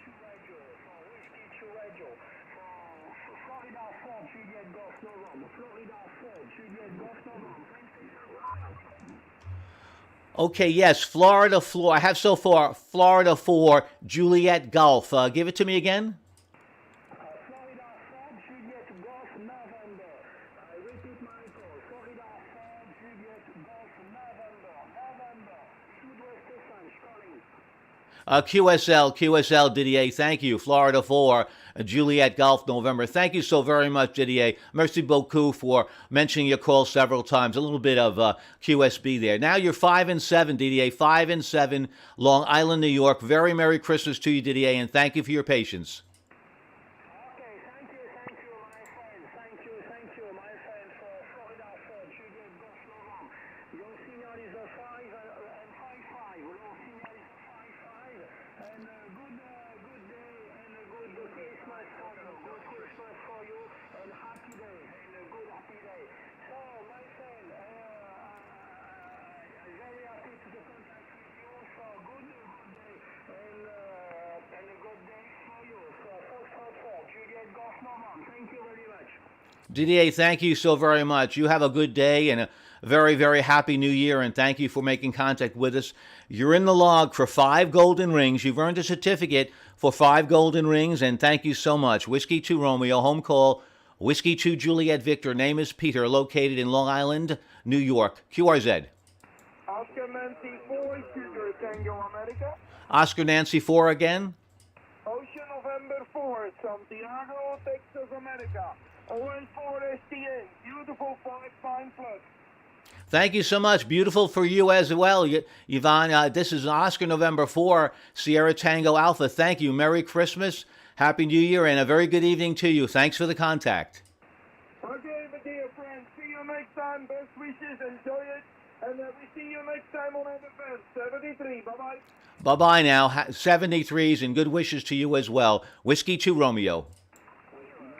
[SPEAKER 3] 2 Radio. For Florida 4, Juliet Golf November. Florida 4, Juliet Golf November.
[SPEAKER 1] Okay, yes, Florida 4. I have so far Florida 4, Juliet Golf. Give it to me again.
[SPEAKER 3] Florida 4, Juliet Golf November. I repeat my call. Florida 4, Juliet Golf November. Sud-Ouest Essence calling.
[SPEAKER 1] QSL Didier, thank you. Florida 4, Juliet Golf November. Thank you so very much, Didier. Merci beaucoup for mentioning your call several times. A little bit of QSB there. Now you're 5 and 7, Didier. 5 and 7, Long Island, New York. Very Merry Christmas to you, Didier, and thank you for your patience.
[SPEAKER 3] Okay, thank you, my friend. Thank you, my friend, for Florida 4, Juliet Golf November. Your signal is a 5 and 5-5. Your signal is a 5-5. And good day and a good Christmas for you. Good Christmas for you and happy day and a good happy day. So, my friend, I'm very happy to contact with you. So, good day and a good day for you. So, 444, Juliet Golf November. Thank you very much.
[SPEAKER 1] Didier, thank you so very much. You have a good day and a very, very happy new year, and thank you for making contact with us. You're in the log for 5 golden rings. You've earned a certificate for 5 golden rings, and thank you so much. Whiskey 2 Romeo, home call. Whiskey 2 Juliet Victor. Name is Peter, located in Long Island, New York. QRZ.
[SPEAKER 3] Oscar Nancy 4, Sugar Tango America.
[SPEAKER 1] Oscar Nancy 4 again.
[SPEAKER 3] Ocean November 4, Santiago, Texas, America. Owen 4 STA, beautiful 5 plus.
[SPEAKER 1] Thank you so much. Beautiful for you as well, Yvonne. This is Oscar November 4, Sierra Tango Alpha. Thank you. Merry Christmas, Happy New Year, and a very good evening to you. Thanks for the contact.
[SPEAKER 3] Okay, my dear friends, see you next time. Best wishes, enjoy it. And we see you next time on NFS 73. Bye-bye.
[SPEAKER 1] Bye-bye now. 73s and good wishes to you as well. Whiskey 2 Romeo.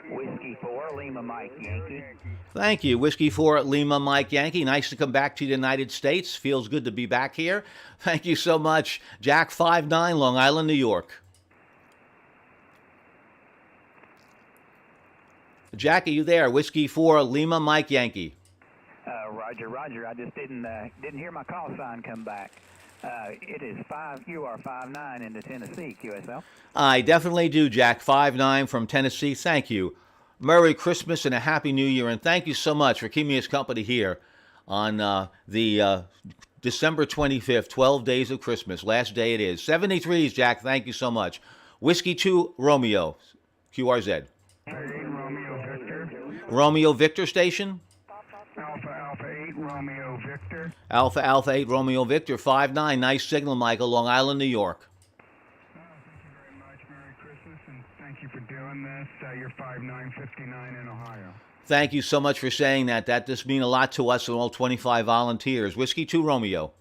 [SPEAKER 8] Whiskey 4,
[SPEAKER 9] Lima Mike Yankee.
[SPEAKER 1] Thank you. Whiskey 4 Lima Mike Yankee. Nice to come back to the United States. Feels good to be back here. Thank you so much. Jack 59, Long Island, New York. Jack, are you there? Whiskey 4 Lima Mike Yankee.
[SPEAKER 9] Roger, Roger. I just didn't hear my call sign come back. It is 5. You are 5-9 into Tennessee, QSL.
[SPEAKER 1] I definitely do, Jack 59 from Tennessee. Thank you. Merry Christmas and a Happy New Year, and thank you so much for keeping us company here on the December 25th, 12 days of Christmas. Last day it is. 73s, Jack. Thank you so much. Whiskey 2 Romeo, QRZ.
[SPEAKER 5] Romeo Victor.
[SPEAKER 1] Romeo Victor station.
[SPEAKER 5] Alpha 8 Romeo Victor.
[SPEAKER 1] Alpha 8 Romeo Victor 59. Nice signal, Michael. Long Island, New York.
[SPEAKER 5] Thank you very much. Merry Christmas, and thank you for doing this. You're 5959 in Ohio.
[SPEAKER 1] Thank you so much for saying that. That does mean a lot to us and all 25 volunteers. Whiskey 2 Romeo.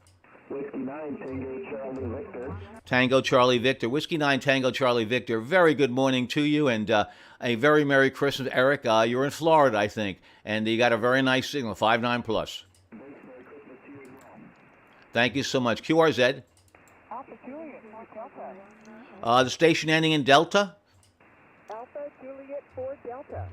[SPEAKER 8] Whiskey 9, Tango Charlie Victor.
[SPEAKER 1] Tango Charlie Victor. Whiskey 9 Tango Charlie Victor. Very good morning to you, and a very Merry Christmas, Eric. You're in Florida, I think, and you got a very nice signal, 59 plus. Thank you so much. QRZ.
[SPEAKER 3] Alpha Juliet, North Delta.
[SPEAKER 1] The station ending in Delta.
[SPEAKER 3] Alpha Juliet 4 Delta.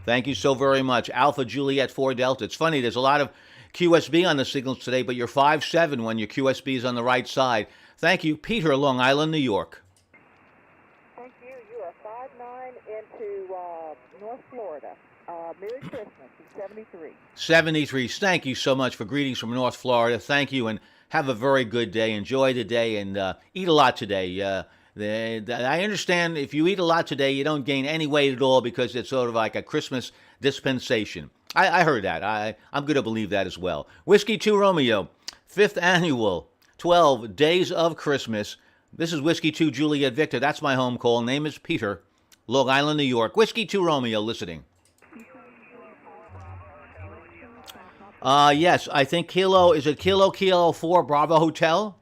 [SPEAKER 1] Thank you so very much. Alpha Juliet 4 Delta. It's funny, there's a lot of QSB on the signals today, but you're 5-7 when your QSB is on the right side. Thank you. Peter, Long Island, New York.
[SPEAKER 3] Thank you. You are 5-9 into North Florida. Merry Christmas in 73.
[SPEAKER 1] 73. Thank you so much for greetings from North Florida. Thank you, and have a very good day. Enjoy the day, and eat a lot today. I understand if you eat a lot today, you don't gain any weight at all because it's sort of like a Christmas dispensation. I heard that. I'm going to believe that as well. Whiskey 2 Romeo, 5th annual, 12 Days of Christmas. This is Whiskey 2 Juliet Victor. That's my home call. Name is Peter, Long Island, New York. Whiskey 2 Romeo, listening. Yes, I think Kilo 4 Bravo Hotel?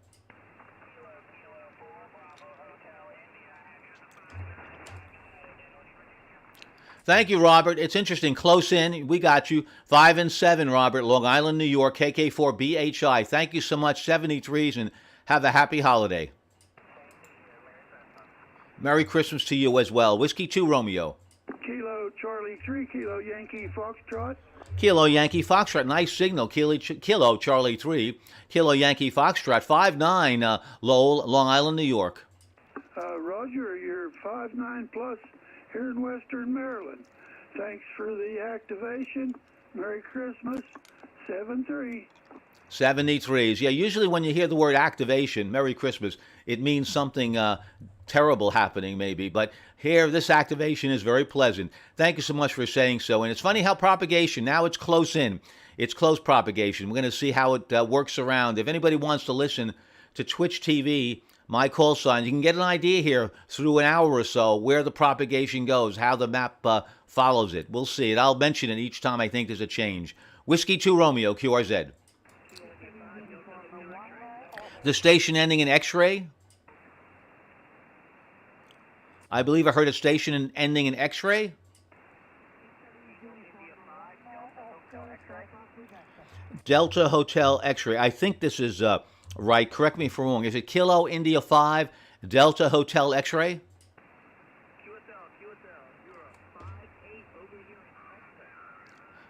[SPEAKER 1] Thank you, Robert. It's interesting. Close in. We got you. 5-7, Robert. Long Island, New York. KK4BHI. Thank you so much. 73s, and have a happy holiday. Merry Christmas to you as well. Whiskey 2 Romeo.
[SPEAKER 5] Kilo Charlie 3 Kilo Yankee Foxtrot.
[SPEAKER 1] Kilo Yankee Foxtrot. Nice signal. Kilo Charlie 3. Kilo Yankee Foxtrot. 5-9, Lowell, Long Island, New York.
[SPEAKER 5] Roger, you're 5-9 plus here in Western Maryland. Thanks for the activation. Merry Christmas. 7-3.
[SPEAKER 1] 73s. Yeah, usually when you hear the word activation, Merry Christmas, it means something terrible happening maybe. But here, this activation is very pleasant. Thank you so much for saying so. And it's funny how propagation, now it's close in. It's close propagation. We're going to see how it works around. If anybody wants to listen to Twitch TV, my call sign, you can get an idea here through an hour or so where the propagation goes, how the map follows it. We'll see it. I'll mention it each time I think there's a change. Whiskey 2 Romeo, QRZ. The station ending in X-ray? I believe I heard a station ending in X-ray. Delta Hotel X-ray. I think this is right. Correct me if I'm wrong. Is it Kilo India 5 Delta Hotel X-ray?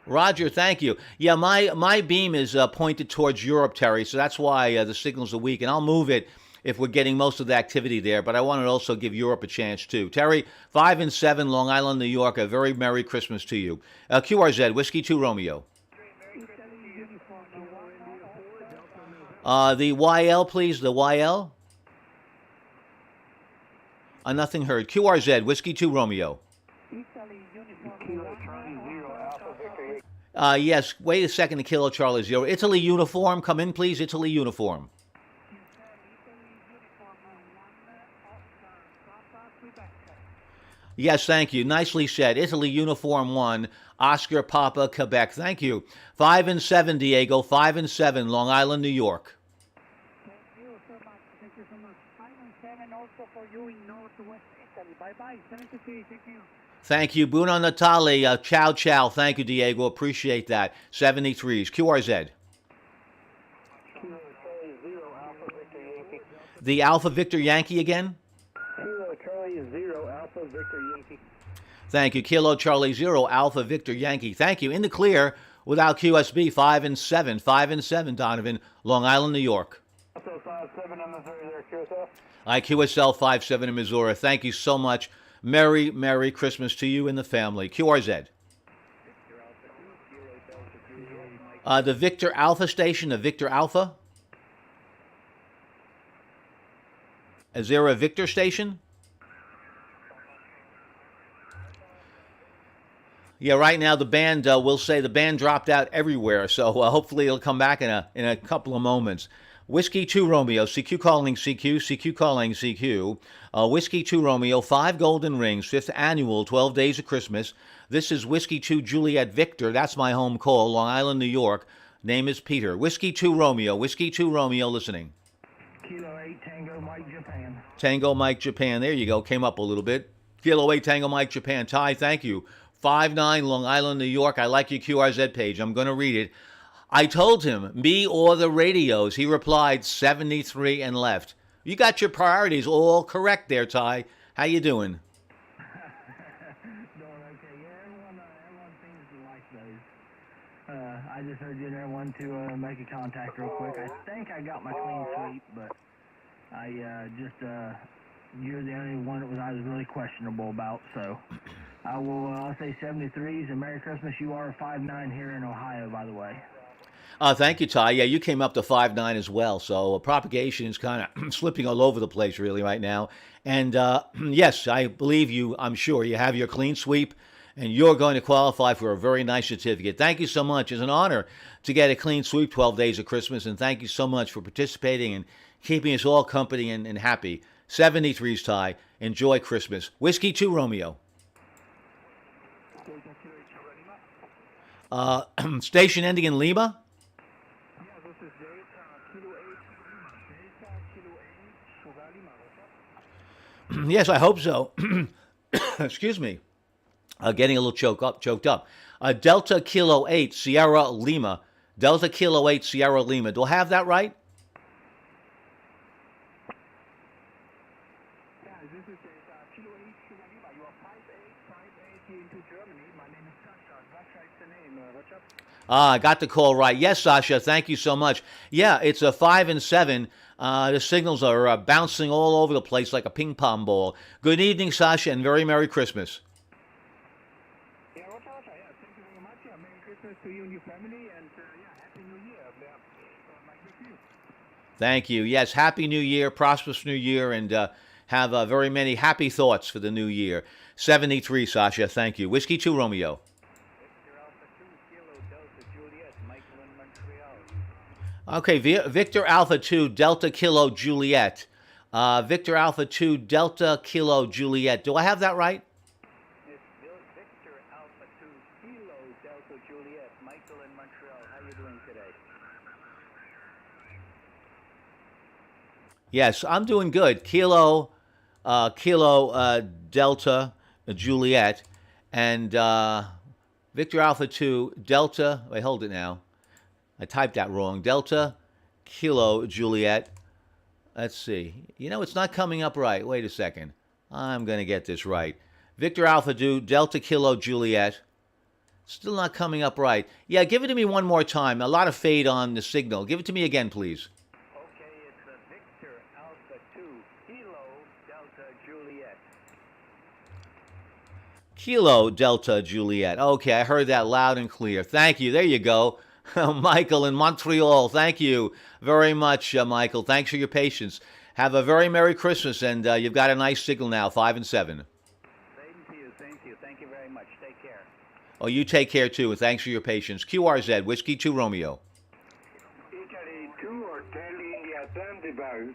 [SPEAKER 1] Roger, thank you. Yeah, my beam is pointed towards Europe, Terry, so that's why the signals are weak, and I'll move it if we're getting most of the activity there, but I want to also give Europe a chance, too. Terry, 5-7, Long Island, New York, a very Merry Christmas to you. QRZ, Whiskey 2 Romeo. The YL, please, the YL. Nothing heard. QRZ, Whiskey 2 Romeo. Yes, wait a second to Kilo Charlie 0. Italy uniform, come in, please, Italy uniform. Yes, thank you. Nicely said. Italy Uniform 1, Oscar Papa, Quebec. Thank you. 5-7, Diego. 5-7, Long Island, New York.
[SPEAKER 3] Thank you so much. Thank you so much. 5-7 also for you in Northwest Italy. Bye-bye. 73. Thank you.
[SPEAKER 1] Thank you. Buona Natale. Ciao, ciao. Thank you, Diego. Appreciate that. 73s. QRZ.
[SPEAKER 3] Kilo Charlie 0 Alpha Victor Yankee.
[SPEAKER 1] The Alpha Victor Yankee again?
[SPEAKER 3] Kilo Charlie 0 Alpha Victor Yankee.
[SPEAKER 1] Thank you. Kilo Charlie 0 Alpha Victor Yankee. Thank you. In the clear without QSB. 5 and 7. 5 and 7, Donovan. Long Island, New York.
[SPEAKER 3] Also 5-7 in Missouri there, QSL.
[SPEAKER 1] IQSL 57 in Missouri. Thank you so much. Merry Christmas to you and the family. QRZ. The Victor Alpha station, the Victor Alpha. Is there a Victor station? Yeah, right now the band, we'll say the band dropped out everywhere, so hopefully it'll come back in a couple of moments. Whiskey 2 Romeo, CQ calling CQ, CQ calling CQ. Whiskey 2 Romeo, 5 golden rings, 5th annual, 12 days of Christmas. This is Whiskey 2 Juliet Victor. That's my home call, Long Island, New York. Name is Peter. Whiskey 2 Romeo, listening.
[SPEAKER 3] Kilo 8 Tango Mike Japan.
[SPEAKER 1] Tango Mike Japan. There you go. Came up a little bit. Kilo 8 Tango Mike Japan. Ty, thank you. 5-9 Long Island, New York. I like your QRZ page. I'm going to read it. I told him, me or the radios. He replied, 73 and left. You got your priorities all correct there, Ty. How you doing?
[SPEAKER 3] Doing okay. Yeah, everyone seems to like those. I just heard you there wanted to make a contact real quick. I think I got my clean sweep, but you're the only one I was really questionable about. So I'll say 73s and Merry Christmas. You are a 5-9 here in Ohio, by the way.
[SPEAKER 1] Thank you, Ty. Yeah, you came up to 5-9 as well. So propagation is kind of slipping all over the place really right now. And yes, I believe you. I'm sure you have your clean sweep, and you're going to qualify for a very nice certificate. Thank you so much. It's an honor to get a clean sweep 12 days of Christmas, and thank you so much for participating and keeping us all company and happy. 73's, Ty. Enjoy Christmas. Whiskey 2 Romeo. Station ending in Lima? Yes, I hope so. Excuse me. Getting a little choked up. Delta Kilo 8 Sierra Lima. Delta Kilo 8 Sierra Lima. Do I have that right?
[SPEAKER 3] Yeah, this is Kilo 8 Sierra Lima. You are 5858 into Germany. My name is Sasha. Sasha is the name. What's up?
[SPEAKER 1] I got the call right. Yes, Sasha, thank you so much. Yeah, it's a 5 and 7. The signals are bouncing all over the place like a ping pong ball. Good evening, Sasha, and very Merry Christmas.
[SPEAKER 3] Yeah, what's up? Yeah, thank you very much. Yeah, Merry Christmas to you and your family, and Happy New Year. Like you.
[SPEAKER 1] Thank you. Yes, Happy New Year, prosperous New Year, and have very many happy thoughts for the new year. 73, Sasha, thank you. Whiskey 2 Romeo. Okay, Victor Alpha 2 Delta Kilo Juliet. Victor Alpha 2 Delta Kilo Juliet. Do I have that right?
[SPEAKER 9] It's Victor Alpha 2 Kilo Delta Juliet. Michael in Montreal. How you doing today?
[SPEAKER 1] Yes, I'm doing good. Kilo Delta Juliet, and Victor Alpha 2 Delta. Wait, hold it now. I typed that wrong. Delta Kilo Juliet. Let's see. You know, it's not coming up right. Wait a second. I'm going to get this right. Victor Alpha 2 Delta Kilo Juliet. Still not coming up right. Yeah, give it to me one more time. A lot of fade on the signal. Give it to me again, please.
[SPEAKER 9] Okay, it's a Victor Alpha 2 Kilo Delta Juliet.
[SPEAKER 1] Kilo Delta Juliet. Okay, I heard that loud and clear. Thank you. There you go. Michael in Montreal. Thank you very much, Michael. Thanks for your patience. Have a very Merry Christmas, and you've got a nice signal now, 5 and 7.
[SPEAKER 9] Same to you. Thank you very much. Take care.
[SPEAKER 1] Oh, you take care, too, and thanks for your patience. QRZ, Whiskey 2 Romeo.
[SPEAKER 5] Italy 2 Hotel India Zanzibar.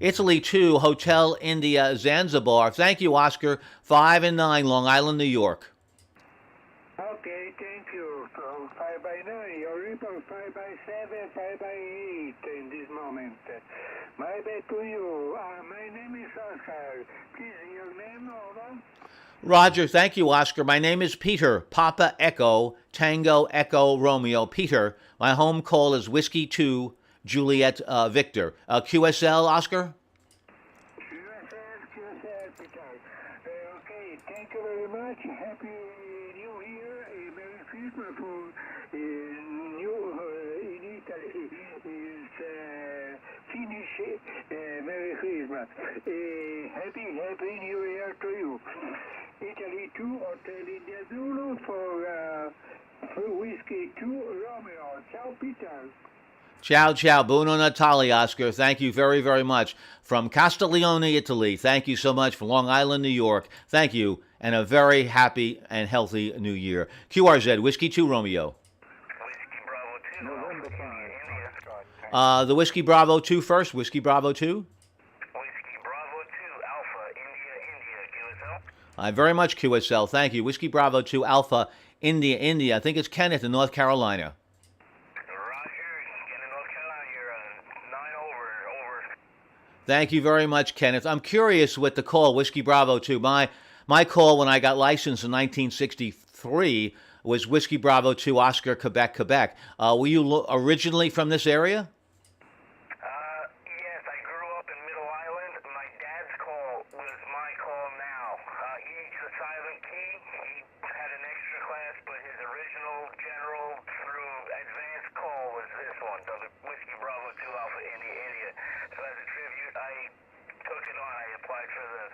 [SPEAKER 1] Italy 2, Hotel India Zanzibar. Thank you, Oscar. 5 and 9, Long Island, New York.
[SPEAKER 5] Okay, thank you. So 5-9, your report 5-7, 5-8 in this moment. My bad to you. My name is
[SPEAKER 8] Oscar. Please, your name, over?
[SPEAKER 1] Roger, thank you, Oscar. My name is Peter, Papa Echo, Tango Echo Romeo. Peter, my home call is Whiskey 2, Juliet Victor. QSL, Oscar?
[SPEAKER 8] QSL, Peter. Okay, thank you very much. Happy New Year. Merry Christmas for new in Italy. Is finish. Merry Christmas. Happy New Year to you. Italy 2, Hotel India Zulu for Whiskey 2, Romeo. Ciao, Peter.
[SPEAKER 1] Ciao, ciao. Buono Natale, Oscar. Thank you very, very much. From Castiglione, Italy. Thank you so much. From Long Island, New York. Thank you. And a very happy and healthy new year. QRZ, Whiskey 2, Romeo.
[SPEAKER 4] Whiskey Bravo 2, November 5,
[SPEAKER 1] The Whiskey Bravo 2 first. Whiskey Bravo 2.
[SPEAKER 4] Whiskey Bravo 2, Alpha, India, QSL.
[SPEAKER 1] Very much QSL. Thank you. Whiskey Bravo 2, Alpha, India. I think it's Kenneth in North Carolina. Thank you very much, Kenneth. I'm curious with the call, Whiskey Bravo 2. My call when I got licensed in 1963 was Whiskey Bravo 2, Oscar, Quebec. Were you originally from this area?
[SPEAKER 4] Yes, I grew up in Middle Island. My dad's call was my call now. He used the silent key. He had an extra class, but his original general through advanced call was this one, the Whiskey Bravo 2, Alpha, India. So as a tribute, I took it on. I applied for the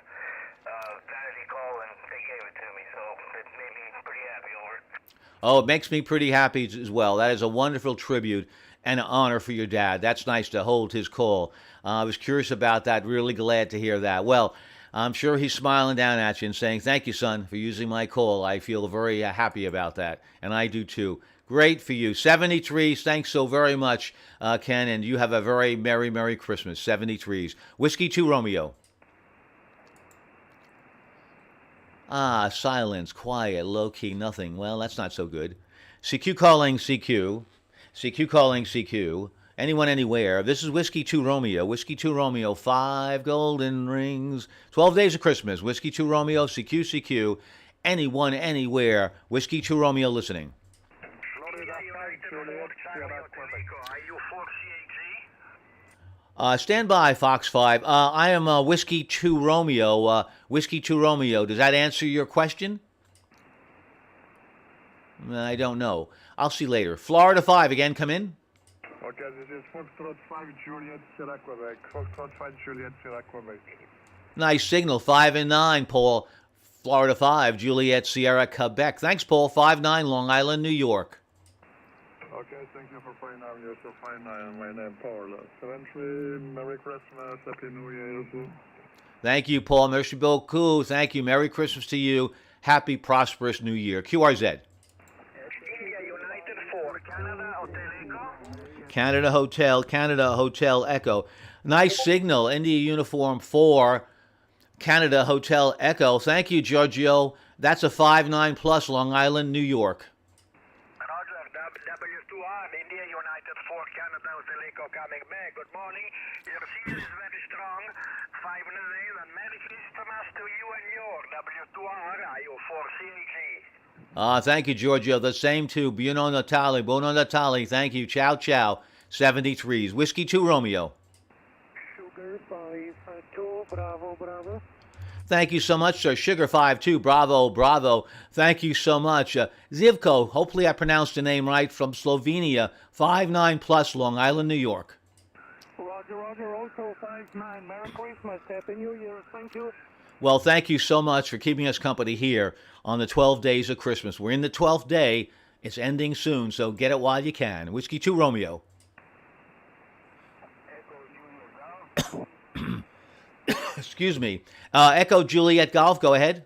[SPEAKER 4] vanity call, and they gave it to me. So it made me pretty happy over it.
[SPEAKER 1] Oh, it makes me pretty happy as well. That is a wonderful tribute and an honor for your dad. That's nice to hold his call. I was curious about that. Really glad to hear that. Well, I'm sure he's smiling down at you and saying, thank you, son, for using my call. I feel very happy about that, and I do too. Great for you. 73s, thanks so very much, Ken, and you have a very Merry Christmas. 73s. Whiskey 2, Romeo. Silence, quiet, low-key, nothing. Well, that's not so good. CQ calling CQ. CQ calling CQ. Anyone, anywhere. This is Whiskey 2 Romeo. Whiskey 2 Romeo, 5 golden rings. 12 days of Christmas. Whiskey 2 Romeo, CQ. Anyone, anywhere. Whiskey 2 Romeo listening. Stand by, Fox 5. I am Whiskey 2 Romeo. Whiskey 2 Romeo. Does that answer your question? I don't know. I'll see later. Florida 5, again, come in.
[SPEAKER 5] Okay, this is Foxtrot 5, Juliet, Sierra, Quebec. Foxtrot 5, Juliet, Sierra, Quebec.
[SPEAKER 1] Nice signal. 5 and 9, Paul. Florida 5, Juliet, Sierra, Quebec. Thanks, Paul. 5-9, Long Island, New York.
[SPEAKER 5] Okay, thank you for 5-9. You're so 5-9. My name is Paul. 7-3, Merry Christmas, Happy New Year.
[SPEAKER 1] Thank you, Paul. Merci beaucoup. Thank you. Merry Christmas to you. Happy, prosperous New Year. QRZ.
[SPEAKER 4] India United 4, Canada, Hotel Echo.
[SPEAKER 1] Canada Hotel Echo. Nice signal. India Uniform 4, Canada Hotel Echo. Thank you, Giorgio. That's a 5-9 plus, Long Island, New York.
[SPEAKER 4] W2R, India United 4, Canada, Hotel Echo coming back. Good morning. Your seal is very strong. 5-9, and Merry Christmas to you and your W2R, IU4CAG.
[SPEAKER 1] Thank you, Giorgio. The same too. Buono Natale. Thank you. Ciao, ciao. 73s. Whiskey 2 Romeo.
[SPEAKER 3] Sugar 5-2, Bravo.
[SPEAKER 1] Thank you so much, sir. Sugar 5-2, Bravo. Thank you so much. Zivko, hopefully I pronounced the name right, from Slovenia, 5-9 plus, Long Island, New York.
[SPEAKER 3] Roger, also 5-9. Merry Christmas, Happy New Year, thank you.
[SPEAKER 1] Well, thank you so much for keeping us company here on the 12 days of Christmas. We're in the 12th day. It's ending soon, so get it while you can. Whiskey 2 Romeo. Excuse me. Echo Juliet Golf, go ahead.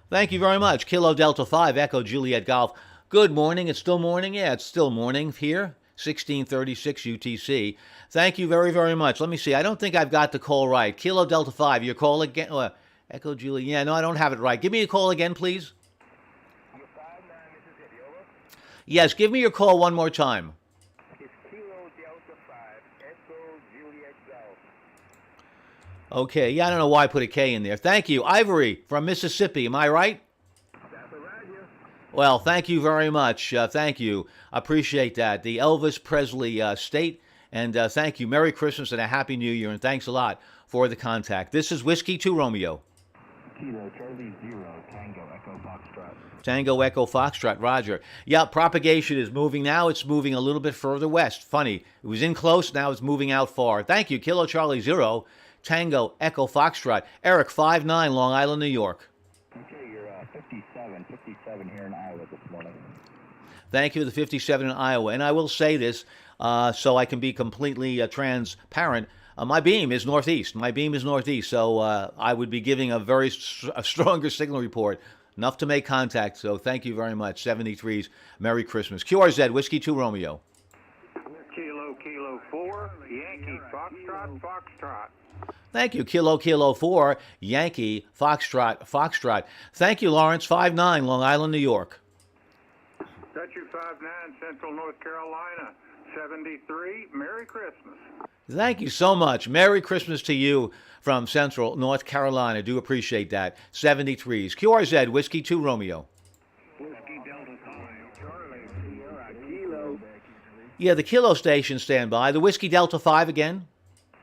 [SPEAKER 1] Thank you very much. Kilo Delta 5, Echo Juliet Golf. Good morning. It's still morning? Yeah, it's still morning here. 1636 UTC. Thank you very, very much. Let me see. I don't think I've got the call right. Kilo Delta 5, your call again. Echo Juliet. Yeah, no, I don't have it right. Give me a call again, please. Yes, give me your call one more time.
[SPEAKER 8] It's Kilo Delta 5,
[SPEAKER 1] Okay, yeah, I don't know why I put a K in there. Thank you. Ivory from Mississippi, am I right? Well, thank you very much. Thank you. Appreciate that. The Elvis Presley state. And thank you. Merry Christmas and a Happy New Year. And thanks a lot for the contact. This is Whiskey 2 Romeo.
[SPEAKER 9] Kilo Charlie 0, Tango Echo Foxtrot.
[SPEAKER 1] Tango Echo Foxtrot, Roger. Yeah, propagation is moving now. It's moving a little bit further west. Funny. It was in close. Now it's moving out far. Thank you. Kilo Charlie 0, Tango Echo Foxtrot. Eric, 5'9", Long Island, New York.
[SPEAKER 9] Okay, you're 57 here in Iowa this morning.
[SPEAKER 1] Thank you, the 57 in Iowa. And I will say this so I can be completely transparent. My beam is northeast. So I would be giving a stronger signal report. Enough to make contact. So thank you very much. 73s. Merry Christmas. QRZ, Whiskey 2 Romeo.
[SPEAKER 5] Kilo 4, Yankee Foxtrot.
[SPEAKER 1] Thank you. Kilo 4, Yankee Foxtrot. Thank you, Lawrence. 5'9", Long Island, New York.
[SPEAKER 5] Dutcher 5'9", Central North Carolina. 73, Merry Christmas.
[SPEAKER 1] Thank you so much. Merry Christmas to you from Central North Carolina. Do appreciate that. 73s. QRZ, Whiskey 2 Romeo.
[SPEAKER 5] Whiskey Delta 5, Charlie, Sierra, Kilo.
[SPEAKER 1] Yeah, the Kilo station standby. The Whiskey Delta 5 again.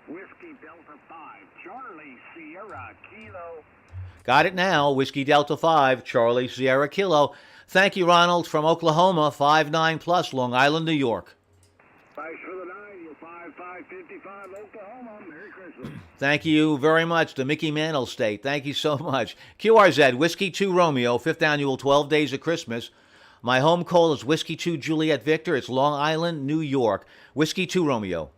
[SPEAKER 5] Whiskey Delta 5, Charlie, Sierra, Kilo.
[SPEAKER 1] Got it now. Whiskey Delta 5, Charlie, Sierra, Kilo. Thank you, Ronald, from Oklahoma, 5'9 plus, Long Island, New York.
[SPEAKER 5] Thanks for the 9, you're 5'55", Oklahoma. Merry Christmas.
[SPEAKER 1] Thank you very much, the Mickey Mantle State. Thank you so much. QRZ, Whiskey 2 Romeo, 5th Annual 12 Days of Christmas. My home call is Whiskey 2 Juliet Victor. It's Long Island, New York. Whiskey 2 Romeo.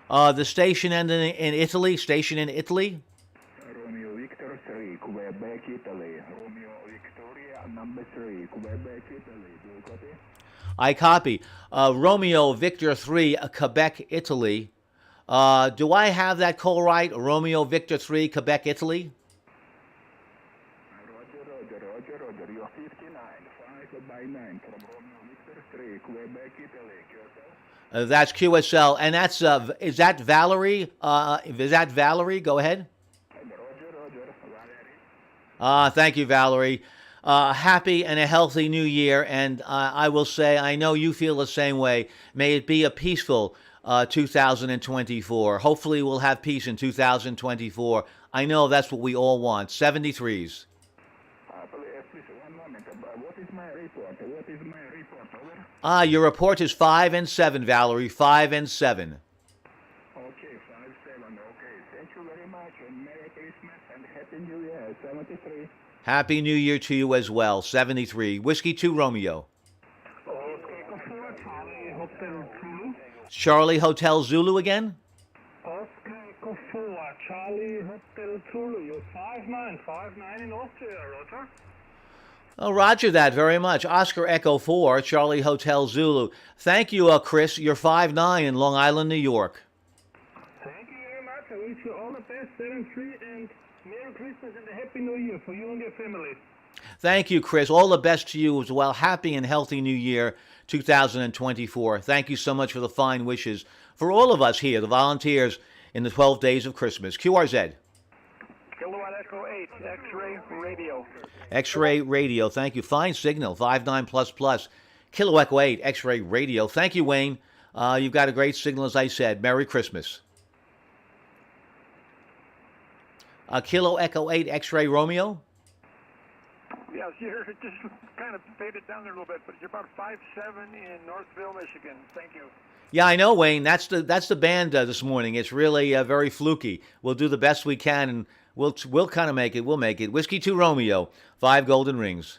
[SPEAKER 1] The station ending in Italy.
[SPEAKER 5] Romeo Victor 3, Quebec, Italy. Romeo Victoria, number 3, Quebec, Italy. Do you copy?
[SPEAKER 1] I copy. Romeo Victor 3, Quebec, Italy. Do I have that call right? Romeo Victor 3, Quebec, Italy?
[SPEAKER 5] Roger. You're 59, 5/9 from Romeo Victor 3, Quebec, Italy. QSL?
[SPEAKER 1] That's QSL. And that's, is that Valerie? Go ahead.
[SPEAKER 5] Roger. Valerie.
[SPEAKER 1] Thank you, Valerie. Happy and a healthy new year. And I will say, I know you feel the same way. May it be a peaceful 2024. Hopefully we'll have peace in 2024. I know that's what we all want. 73s.
[SPEAKER 5] Please, 1 moment. What is my report?
[SPEAKER 1] Over? Your report is 5 and 7, Valerie. 5 and 7.
[SPEAKER 5] Okay, 5-7. Okay, thank you very much, and Merry Christmas and Happy New Year. 73.
[SPEAKER 1] Happy New Year to you as well. 73. Whiskey 2 Romeo. Charlie Hotel Zulu again?
[SPEAKER 3] Oscar Echo 4, Charlie Hotel Zulu. You're 5'9", in Austria, Roger.
[SPEAKER 1] Oh, roger that very much. Oscar Echo 4, Charlie Hotel Zulu. Thank you, Chris. You're 5'9" in Long Island, New York.
[SPEAKER 3] Thank you very much. I wish you all the best, 73, and Merry Christmas and a Happy New Year for you and your family.
[SPEAKER 1] Thank you, Chris. All the best to you as well. Happy and healthy New Year 2024. Thank you so much for the fine wishes for all of us here, the volunteers in the 12 Days of Christmas. QRZ.
[SPEAKER 5] Kilowatt Echo 8, X-Ray Radio.
[SPEAKER 1] X-Ray Radio. Thank you. Fine signal. 59++. Kilo Echo 8, X-Ray Radio. Thank you, Wayne. You've got a great signal, as I said. Merry Christmas. Kilo Echo 8, X-Ray Romeo.
[SPEAKER 5] Yes, you're just kind of faded down there a little bit, but you're about 5'7" in Northville, Michigan. Thank you.
[SPEAKER 1] Yeah, I know, Wayne. That's the band this morning. It's really very fluky. We'll do the best we can, and we'll kind of make it. We'll make it. Whiskey 2 Romeo, 5 golden rings.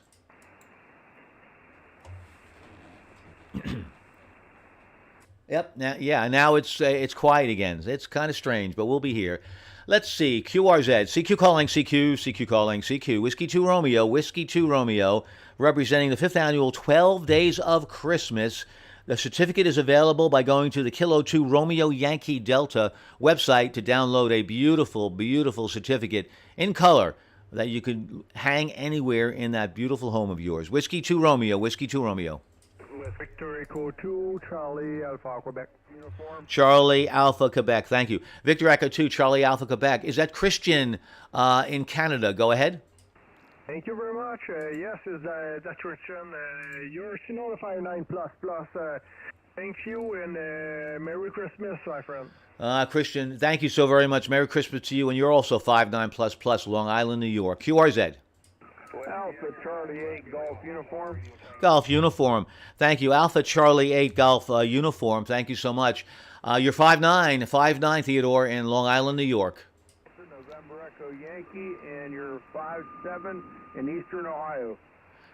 [SPEAKER 1] Yep. Now it's quiet again. It's kind of strange, but we'll be here. Let's see. QRZ. CQ calling. CQ calling. CQ. Whiskey 2 Romeo. Whiskey 2 Romeo. Representing the 5th Annual 12 Days of Christmas. The certificate is available by going to the Kilo 2 Romeo Yankee Delta website to download a beautiful, beautiful certificate in color that you can hang anywhere in that beautiful home of yours. Whiskey 2 Romeo. Whiskey 2 Romeo.
[SPEAKER 5] Victor Echo 2, Charlie Alpha, Quebec. Uniform.
[SPEAKER 1] Charlie Alpha Quebec. Thank you. Victor Echo 2, Charlie Alpha Quebec. Is that Christian in Canada? Go ahead.
[SPEAKER 5] Thank you very much. Yes, that's Christian. You're Sonora 59 plus. Thank you and Merry Christmas, my friend.
[SPEAKER 1] Christian, thank you so very much. Merry Christmas to you. And you're also 59++, Long Island, New York. QRZ.
[SPEAKER 5] Alpha Charlie 8 Golf Uniform.
[SPEAKER 1] Golf Uniform. Thank you. Alpha Charlie 8 Golf Uniform. Thank you so much. You're 5'9", Theodore, in Long Island, New York.
[SPEAKER 5] November Echo Yankee, and you're 5'7" in Eastern Ohio.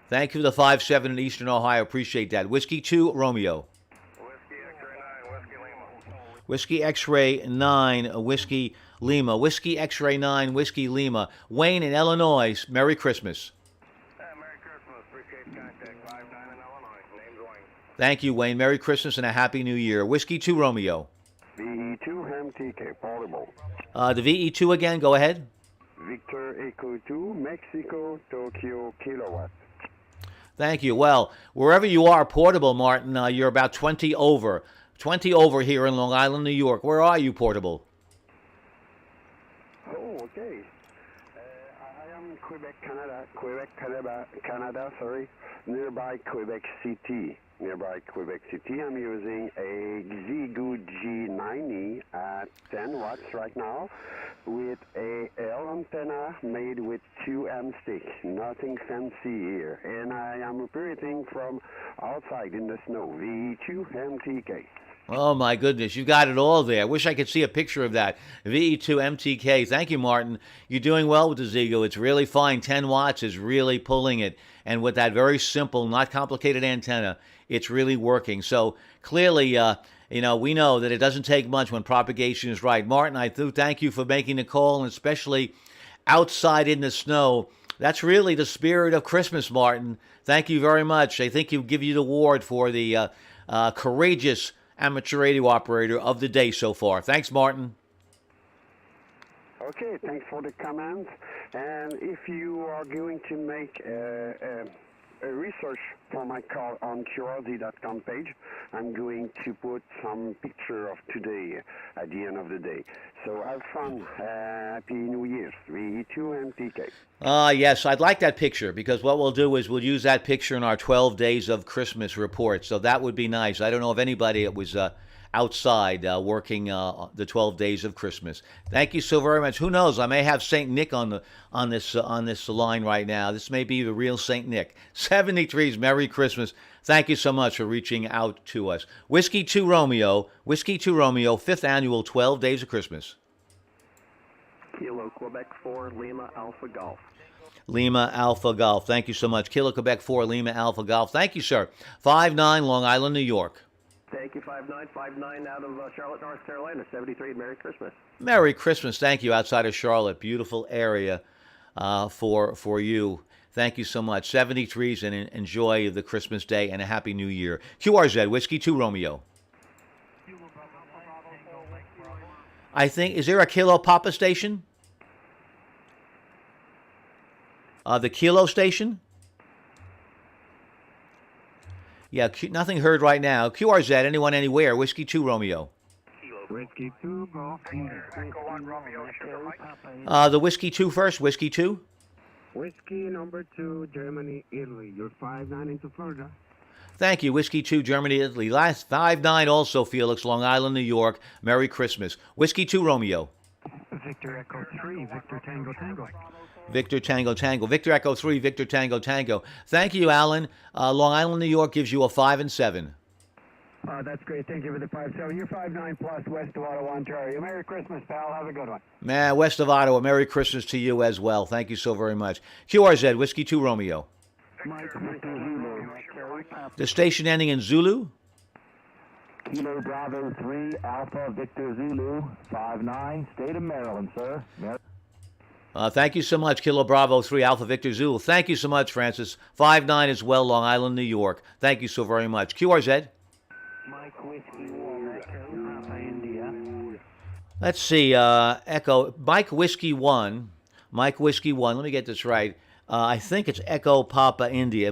[SPEAKER 1] Thank you for the 5'7" in Eastern Ohio. Appreciate that. Whiskey 2, Romeo.
[SPEAKER 5] Whiskey X-ray 9, Whiskey Lima.
[SPEAKER 1] Whiskey X-ray 9, Whiskey Lima. Wayne in Illinois. Merry Christmas.
[SPEAKER 5] Merry Christmas. Appreciate the contact. 5'9" in Illinois. Name's Wayne.
[SPEAKER 1] Thank you, Wayne. Merry Christmas and a Happy New Year. Whiskey 2, Romeo.
[SPEAKER 10] VE2 MTK Portable.
[SPEAKER 1] The VE2 again. Go ahead.
[SPEAKER 10] Victor Echo 2, Mexico, Tokyo, Kilowatt.
[SPEAKER 1] Thank you. Well, wherever you are, Portable, Martin, you're about 20 over. 20 over here in Long Island, New York. Where are you, Portable?
[SPEAKER 10] Oh, okay. I am Quebec, Canada, sorry. Nearby Quebec City. I'm using a Xiegu G90 at 10 watts right now with a L antenna made with 2 M sticks. Nothing fancy here. And I am operating from outside in the snow. VE2 MTK.
[SPEAKER 1] Oh, my goodness. You got it all there. I wish I could see a picture of that. VE2 MTK. Thank you, Martin. You're doing well with the Xiegu. It's really fine. 10 watts is really pulling it. And with that very simple, not complicated antenna, it's really working. So clearly, we know that it doesn't take much when propagation is right. Martin, I do thank you for making the call, and especially outside in the snow. That's really the spirit of Christmas, Martin. Thank you very much. I think you give you the award for the courageous amateur radio operator of the day so far. Thanks, Martin.
[SPEAKER 10] Okay, thanks for the comments. And if you are going to make a research for my call on QRZ.com page, I'm going to put some picture of today at the end of the day. So have fun. Happy New Year. VE2 MTK.
[SPEAKER 1] Yes, I'd like that picture, because what we'll do is we'll use that picture in our 12 Days of Christmas report. So that would be nice. I don't know of anybody that was outside working the 12 Days of Christmas. Thank you so very much. Who knows? I may have Saint Nick on this line right now. This may be the real Saint Nick. 73's Merry Christmas. Thank you so much for reaching out to us. Whiskey 2 Romeo, 5th annual 12 Days of Christmas.
[SPEAKER 6] Kilo Quebec 4, Lima Alpha Golf.
[SPEAKER 1] Lima Alpha Golf. Thank you so much. Kilo Quebec 4, Lima Alpha Golf. Thank you, sir. 5'9", Long Island, New York.
[SPEAKER 6] Thank you, 5'9", out of Charlotte, North Carolina, 73. Merry Christmas.
[SPEAKER 1] Merry Christmas. Thank you. Outside of Charlotte, beautiful area for you. Thank you so much. 73s, and enjoy the Christmas day and a Happy New Year. QRZ, Whiskey 2 Romeo. I think, is there a Kilo Papa station? The Kilo station? Yeah, Nothing heard right now. QRZ, anyone, anywhere. Whiskey 2 Romeo.
[SPEAKER 6] Whiskey 2, Golf.
[SPEAKER 5] Echo 1 Romeo, Sugar Mike.
[SPEAKER 1] The Whiskey 2 first. Whiskey 2.
[SPEAKER 11] Whiskey number 2, Germany, Italy. You're 5'9" into Florida.
[SPEAKER 1] Thank you. Whiskey 2, Germany, Italy. Last 5'9", also Felix, Long Island, New York. Merry Christmas. Whiskey 2 Romeo.
[SPEAKER 11] Victor Echo 3, Victor Tango Tango.
[SPEAKER 1] Victor Tango Tango. Victor Echo 3, Victor Tango Tango. Thank you, Alan. Long Island, New York gives you a 5 and 7.
[SPEAKER 8] That's great. Thank you for the 5'7". You're 5'9" plus, west of Ottawa, Ontario. Merry Christmas, pal. Have a good one.
[SPEAKER 1] Man, west of Ottawa, Merry Christmas to you as well. Thank you so very much. QRZ, Whiskey 2 Romeo.
[SPEAKER 8] Mike, Victor Zulu.
[SPEAKER 1] The station ending in Zulu.
[SPEAKER 8] Kilo Bravo 3, Alpha Victor Zulu, 5'9", state of Maryland, sir.
[SPEAKER 1] Thank you so much, Kilo Bravo 3, Alpha Victor Zulu. Thank you so much, Francis. 5'9" as well, Long Island, New York. Thank you so very much. QRZ.
[SPEAKER 6] Mike Whiskey 1, Papa India.
[SPEAKER 1] Let's see, Echo. Mike Whiskey 1. Let me get this right. I think it's Echo Papa India.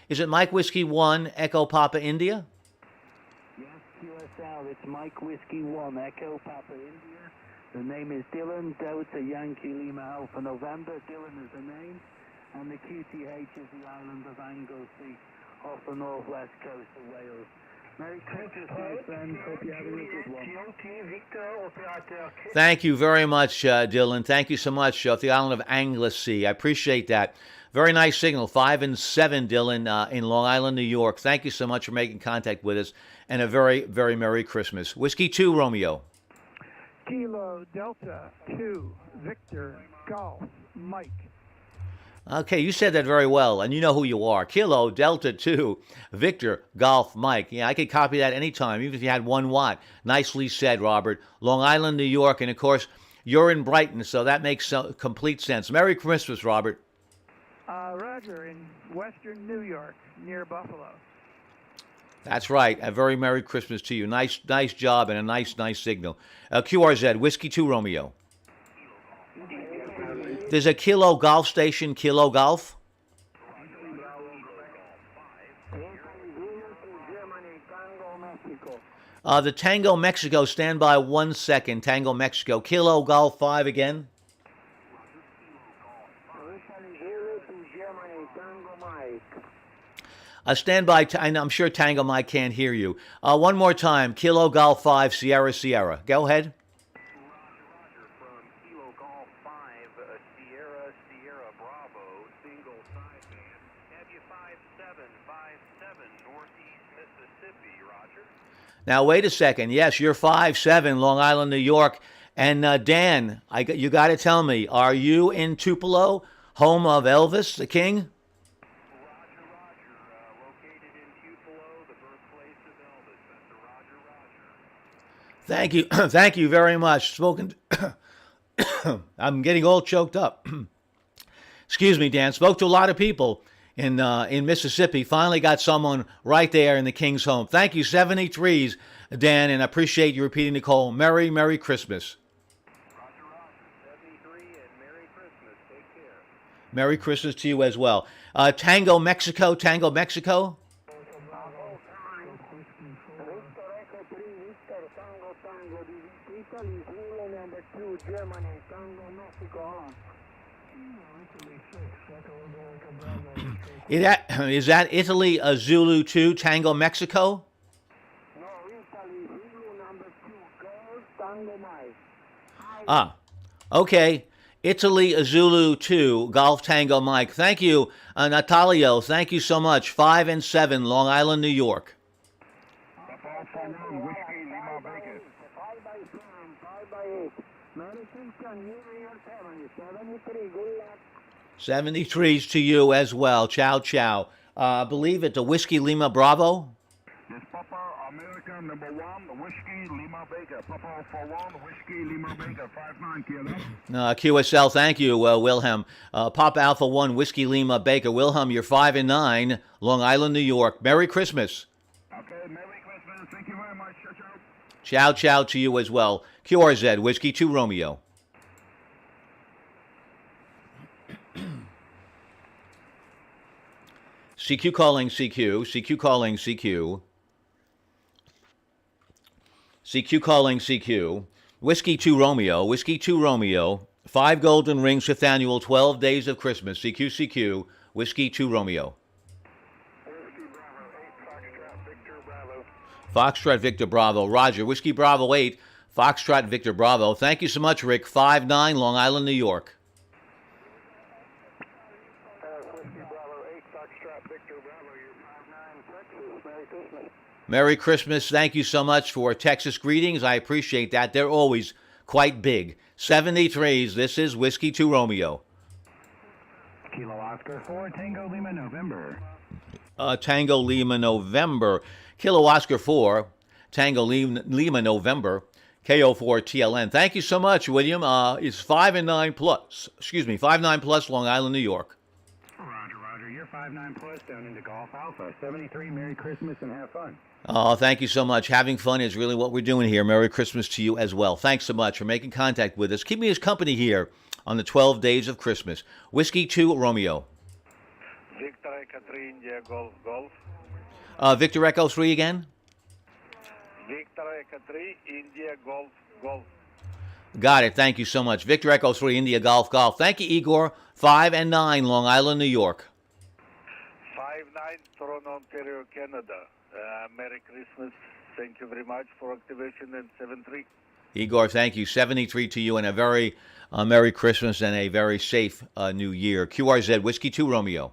[SPEAKER 1] Is it Mike Whiskey 1, Echo Papa India?
[SPEAKER 9] Yes, QSL, it's Mike Whiskey 1, Echo Papa India. The name is Dylan, Delta Yankee Lima Alpha November. Dylan is the name. And the QTH is the island of Anglesey off the northwest coast of Wales. Merry Christmas, my friend. Hope you're having a good one.
[SPEAKER 1] Thank you very much, Dylan. Thank you so much, off the island of Anglesey. I appreciate that. Very nice signal, 5 and 7, Dylan, in Long Island, New York. Thank you so much for making contact with us, and a very, very Merry Christmas. Whiskey 2, Romeo.
[SPEAKER 8] Kilo Delta 2 Victor Golf Mike.
[SPEAKER 1] Okay, you said that very well, and you know who you are. Kilo Delta 2 Victor Golf Mike. Yeah, I could copy that anytime, even if you had 1 watt. Nicely said, Robert. Long Island, New York, and of course, you're in Brighton, so that makes complete sense. Merry Christmas, Robert.
[SPEAKER 8] Roger, in western New York, near Buffalo.
[SPEAKER 1] That's right. A very Merry Christmas to you. Nice job, and a nice signal. QRZ, Whiskey 2 Romeo. There's a Kilo Golf station, Kilo Golf. The Tango Mexico, stand by 1 second. Tango Mexico, Kilo Golf 5 again. Stand by, I'm sure Tango Mike can't hear you. One more time, Kilo Golf 5, Sierra Sierra. Go ahead. Now, wait a second. Yes, you're 5-7, Long Island, New York. And Dan, you got to tell me, are you in Tupelo, home of Elvis, the King?
[SPEAKER 5] Roger, located in Tupelo, the birthplace of Elvis, Mr. Roger.
[SPEAKER 1] Thank you. Thank you very much. I'm getting all choked up. Excuse me, Dan. Spoke to a lot of people in Mississippi. Finally got someone right there in the King's home. Thank you, 73s, Dan, and I appreciate you repeating the call. Merry, Merry Christmas.
[SPEAKER 5] Roger, 73, and Merry Christmas. Take care.
[SPEAKER 1] Merry Christmas to you as well. Tango Mexico, Tango Mexico. Is that Italy, Zulu 2, Tango Mexico?
[SPEAKER 8] No, Italy, Zulu number 2, Golf Tango Mike.
[SPEAKER 1] Okay. Italy, Zulu 2, Golf Tango Mike. Thank you, Natalio. Thank you so much. 5 and 7, Long Island, New York. 73s to you as well. Ciao, ciao. Believe it, the Whiskey Lima Bravo.
[SPEAKER 5] This Papa America number 1, Whiskey Lima Baker. Papa for 1, Whiskey Lima Baker, 5-9 kilo.
[SPEAKER 1] QSL, thank you, Wilhelm. Papa Alpha 1, Whiskey Lima Baker. Wilhelm, you're 5 and 9, Long Island, New York. Merry Christmas.
[SPEAKER 5] Okay, Merry Christmas. Thank you very much. Ciao, ciao.
[SPEAKER 1] Ciao, ciao to you as well. QRZ, Whiskey 2 Romeo. CQ calling CQ. CQ calling CQ. CQ calling CQ. Whiskey 2 Romeo. Whiskey 2 Romeo. 5 golden rings, 5th annual, 12 days of Christmas. CQ CQ. Whiskey 2 Romeo.
[SPEAKER 5] Whiskey Bravo 8, Foxtrot Victor Bravo.
[SPEAKER 1] Foxtrot Victor Bravo. Roger. Whiskey Bravo 8. Foxtrot Victor Bravo. Thank you so much, Rick. 5-9, Long Island, New York. Merry Christmas. Thank you so much for Texas greetings. I appreciate that. They're always quite big. 73s. This is Whiskey 2 Romeo.
[SPEAKER 9] Kilo Oscar 4, Tango Lima November.
[SPEAKER 1] Tango Lima November. Kilo Oscar 4, Tango Lima November. KO4 TLN. Thank you so much, William. It's 5 and 9 plus. 5-9 plus, Long Island, New York.
[SPEAKER 9] Roger. You're 5-9 plus down into Golf Alpha. 73, Merry Christmas and have fun.
[SPEAKER 1] Oh, thank you so much. Having fun is really what we're doing here. Merry Christmas to you as well. Thanks so much for making contact with us. Keep me as company here on the 12 days of Christmas. Whiskey 2 Romeo.
[SPEAKER 5] Victor Echo 3 India Golf Golf.
[SPEAKER 1] Victor Echo 3 again?
[SPEAKER 5] Victor Echo 3 India Golf Golf.
[SPEAKER 1] Got it. Thank you so much. Victor Echo 3, India Golf Golf. Thank you, Igor. 5 and 9, Long Island, New York.
[SPEAKER 5] 59 Toronto, Ontario, Canada. Merry Christmas. Thank you very much for activation and 73.
[SPEAKER 1] Igor, thank you. 73 to you and a very Merry Christmas and a very safe New Year. QRZ, Whiskey 2 Romeo.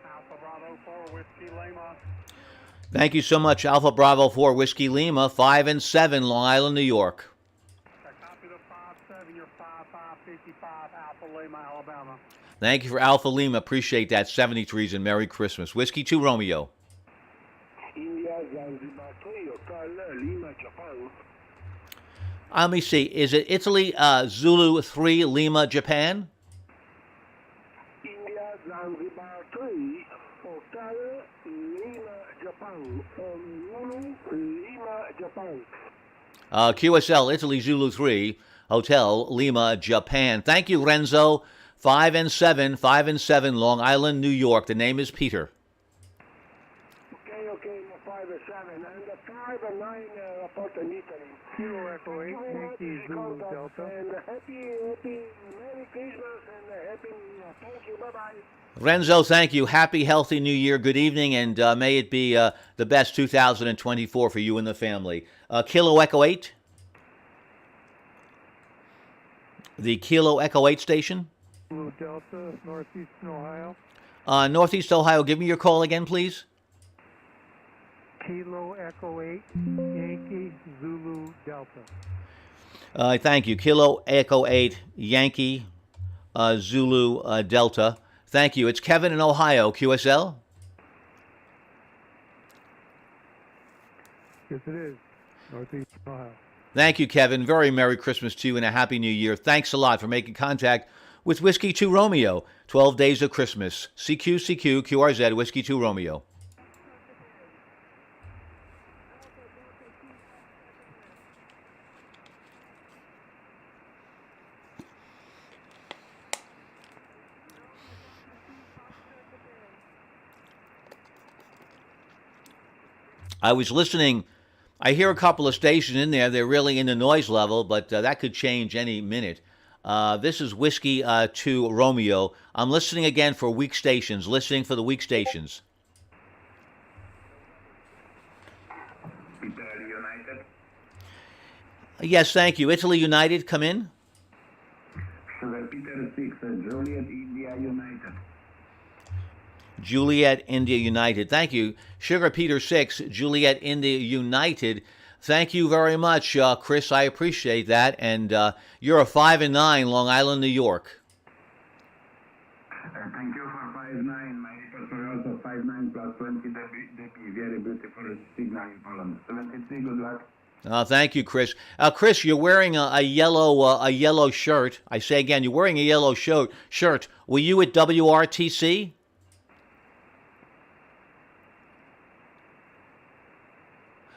[SPEAKER 3] Alpha Bravo 4, Whiskey Lima.
[SPEAKER 1] Thank you so much. Alpha Bravo 4, Whiskey Lima. 5 and 7, Long Island, New York.
[SPEAKER 3] Copy the 5-7, you're 5555, Alpha Lima, Alabama.
[SPEAKER 1] Thank you for Alpha Lima. Appreciate that. 73s and Merry Christmas. Whiskey 2 Romeo.
[SPEAKER 8] India, Zanzibar, Toyota, Lima, Japan.
[SPEAKER 1] Let me see. Is it Italy, Zulu 3, Lima, Japan?
[SPEAKER 8] India, Zanzibar, 3, Hotel, Lima, Japan. Zulu, Lima, Japan.
[SPEAKER 1] QSL, Italy, Zulu 3, Hotel, Lima, Japan. Thank you, Renzo. 5 and 7, 5 and 7, Long Island, New York. The name is Peter.
[SPEAKER 8] Okay, 5 and 7. And the 5 and 9 report in Italy.
[SPEAKER 3] Kilo Echo 8, Yankee Zulu Delta.
[SPEAKER 8] And happy Merry Christmas and Happy New Year. Thank you. Bye-bye.
[SPEAKER 1] Renzo, thank you. Happy, healthy New Year. Good evening, and may it be the best 2024 for you and the family. Kilo Echo 8? The Kilo Echo 8 station?
[SPEAKER 3] Zulu Delta, Northeastern Ohio.
[SPEAKER 1] Northeast Ohio. Give me your call again, please.
[SPEAKER 3] Kilo Echo 8, Yankee Zulu Delta.
[SPEAKER 1] Thank you. Kilo Echo 8, Yankee Zulu Delta. Thank you. It's Kevin in Ohio. QSL?
[SPEAKER 3] Yes, it is. Northeast Ohio.
[SPEAKER 1] Thank you, Kevin. Very Merry Christmas to you and a Happy New Year. Thanks a lot for making contact with Whiskey 2 Romeo. 12 Days of Christmas. CQ, QRZ, Whiskey 2 Romeo. I was listening. I hear a couple of stations in there. They're really in the noise level, but that could change any minute. This is Whiskey 2 Romeo. I'm listening again for weak stations, listening for the weak stations.
[SPEAKER 5] Peter United.
[SPEAKER 1] Yes, thank you. Italy United, come in.
[SPEAKER 5] Sugar Peter 6, Juliet India United.
[SPEAKER 1] Juliet India United. Thank you. Sugar Peter 6, Juliet India United. Thank you very much, Chris. I appreciate that. And you're a 5 and 9, Long Island, New York.
[SPEAKER 5] Thank you for 5-9. My reports are also 5-9 plus 20 dB. Very beautiful signal in Poland. 73, good luck.
[SPEAKER 1] Thank you, Chris. Chris, you're wearing a yellow shirt. I say again, you're wearing a yellow shirt. Were you at WRTC?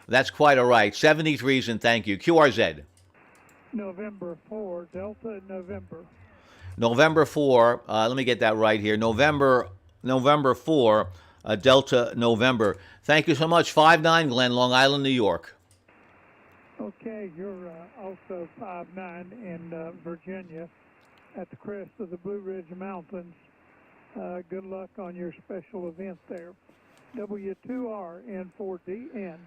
[SPEAKER 1] That's quite all right. 73s and thank you. QRZ.
[SPEAKER 3] November 4, Delta, November.
[SPEAKER 1] November 4, let me get that right here. November 4, Delta, November. Thank you so much. 5-9, Glen, Long Island, New York.
[SPEAKER 3] Okay, you're also 5-9 in Virginia at the crest of the Blue Ridge Mountains. Good luck on your special event there. W2RN4DN.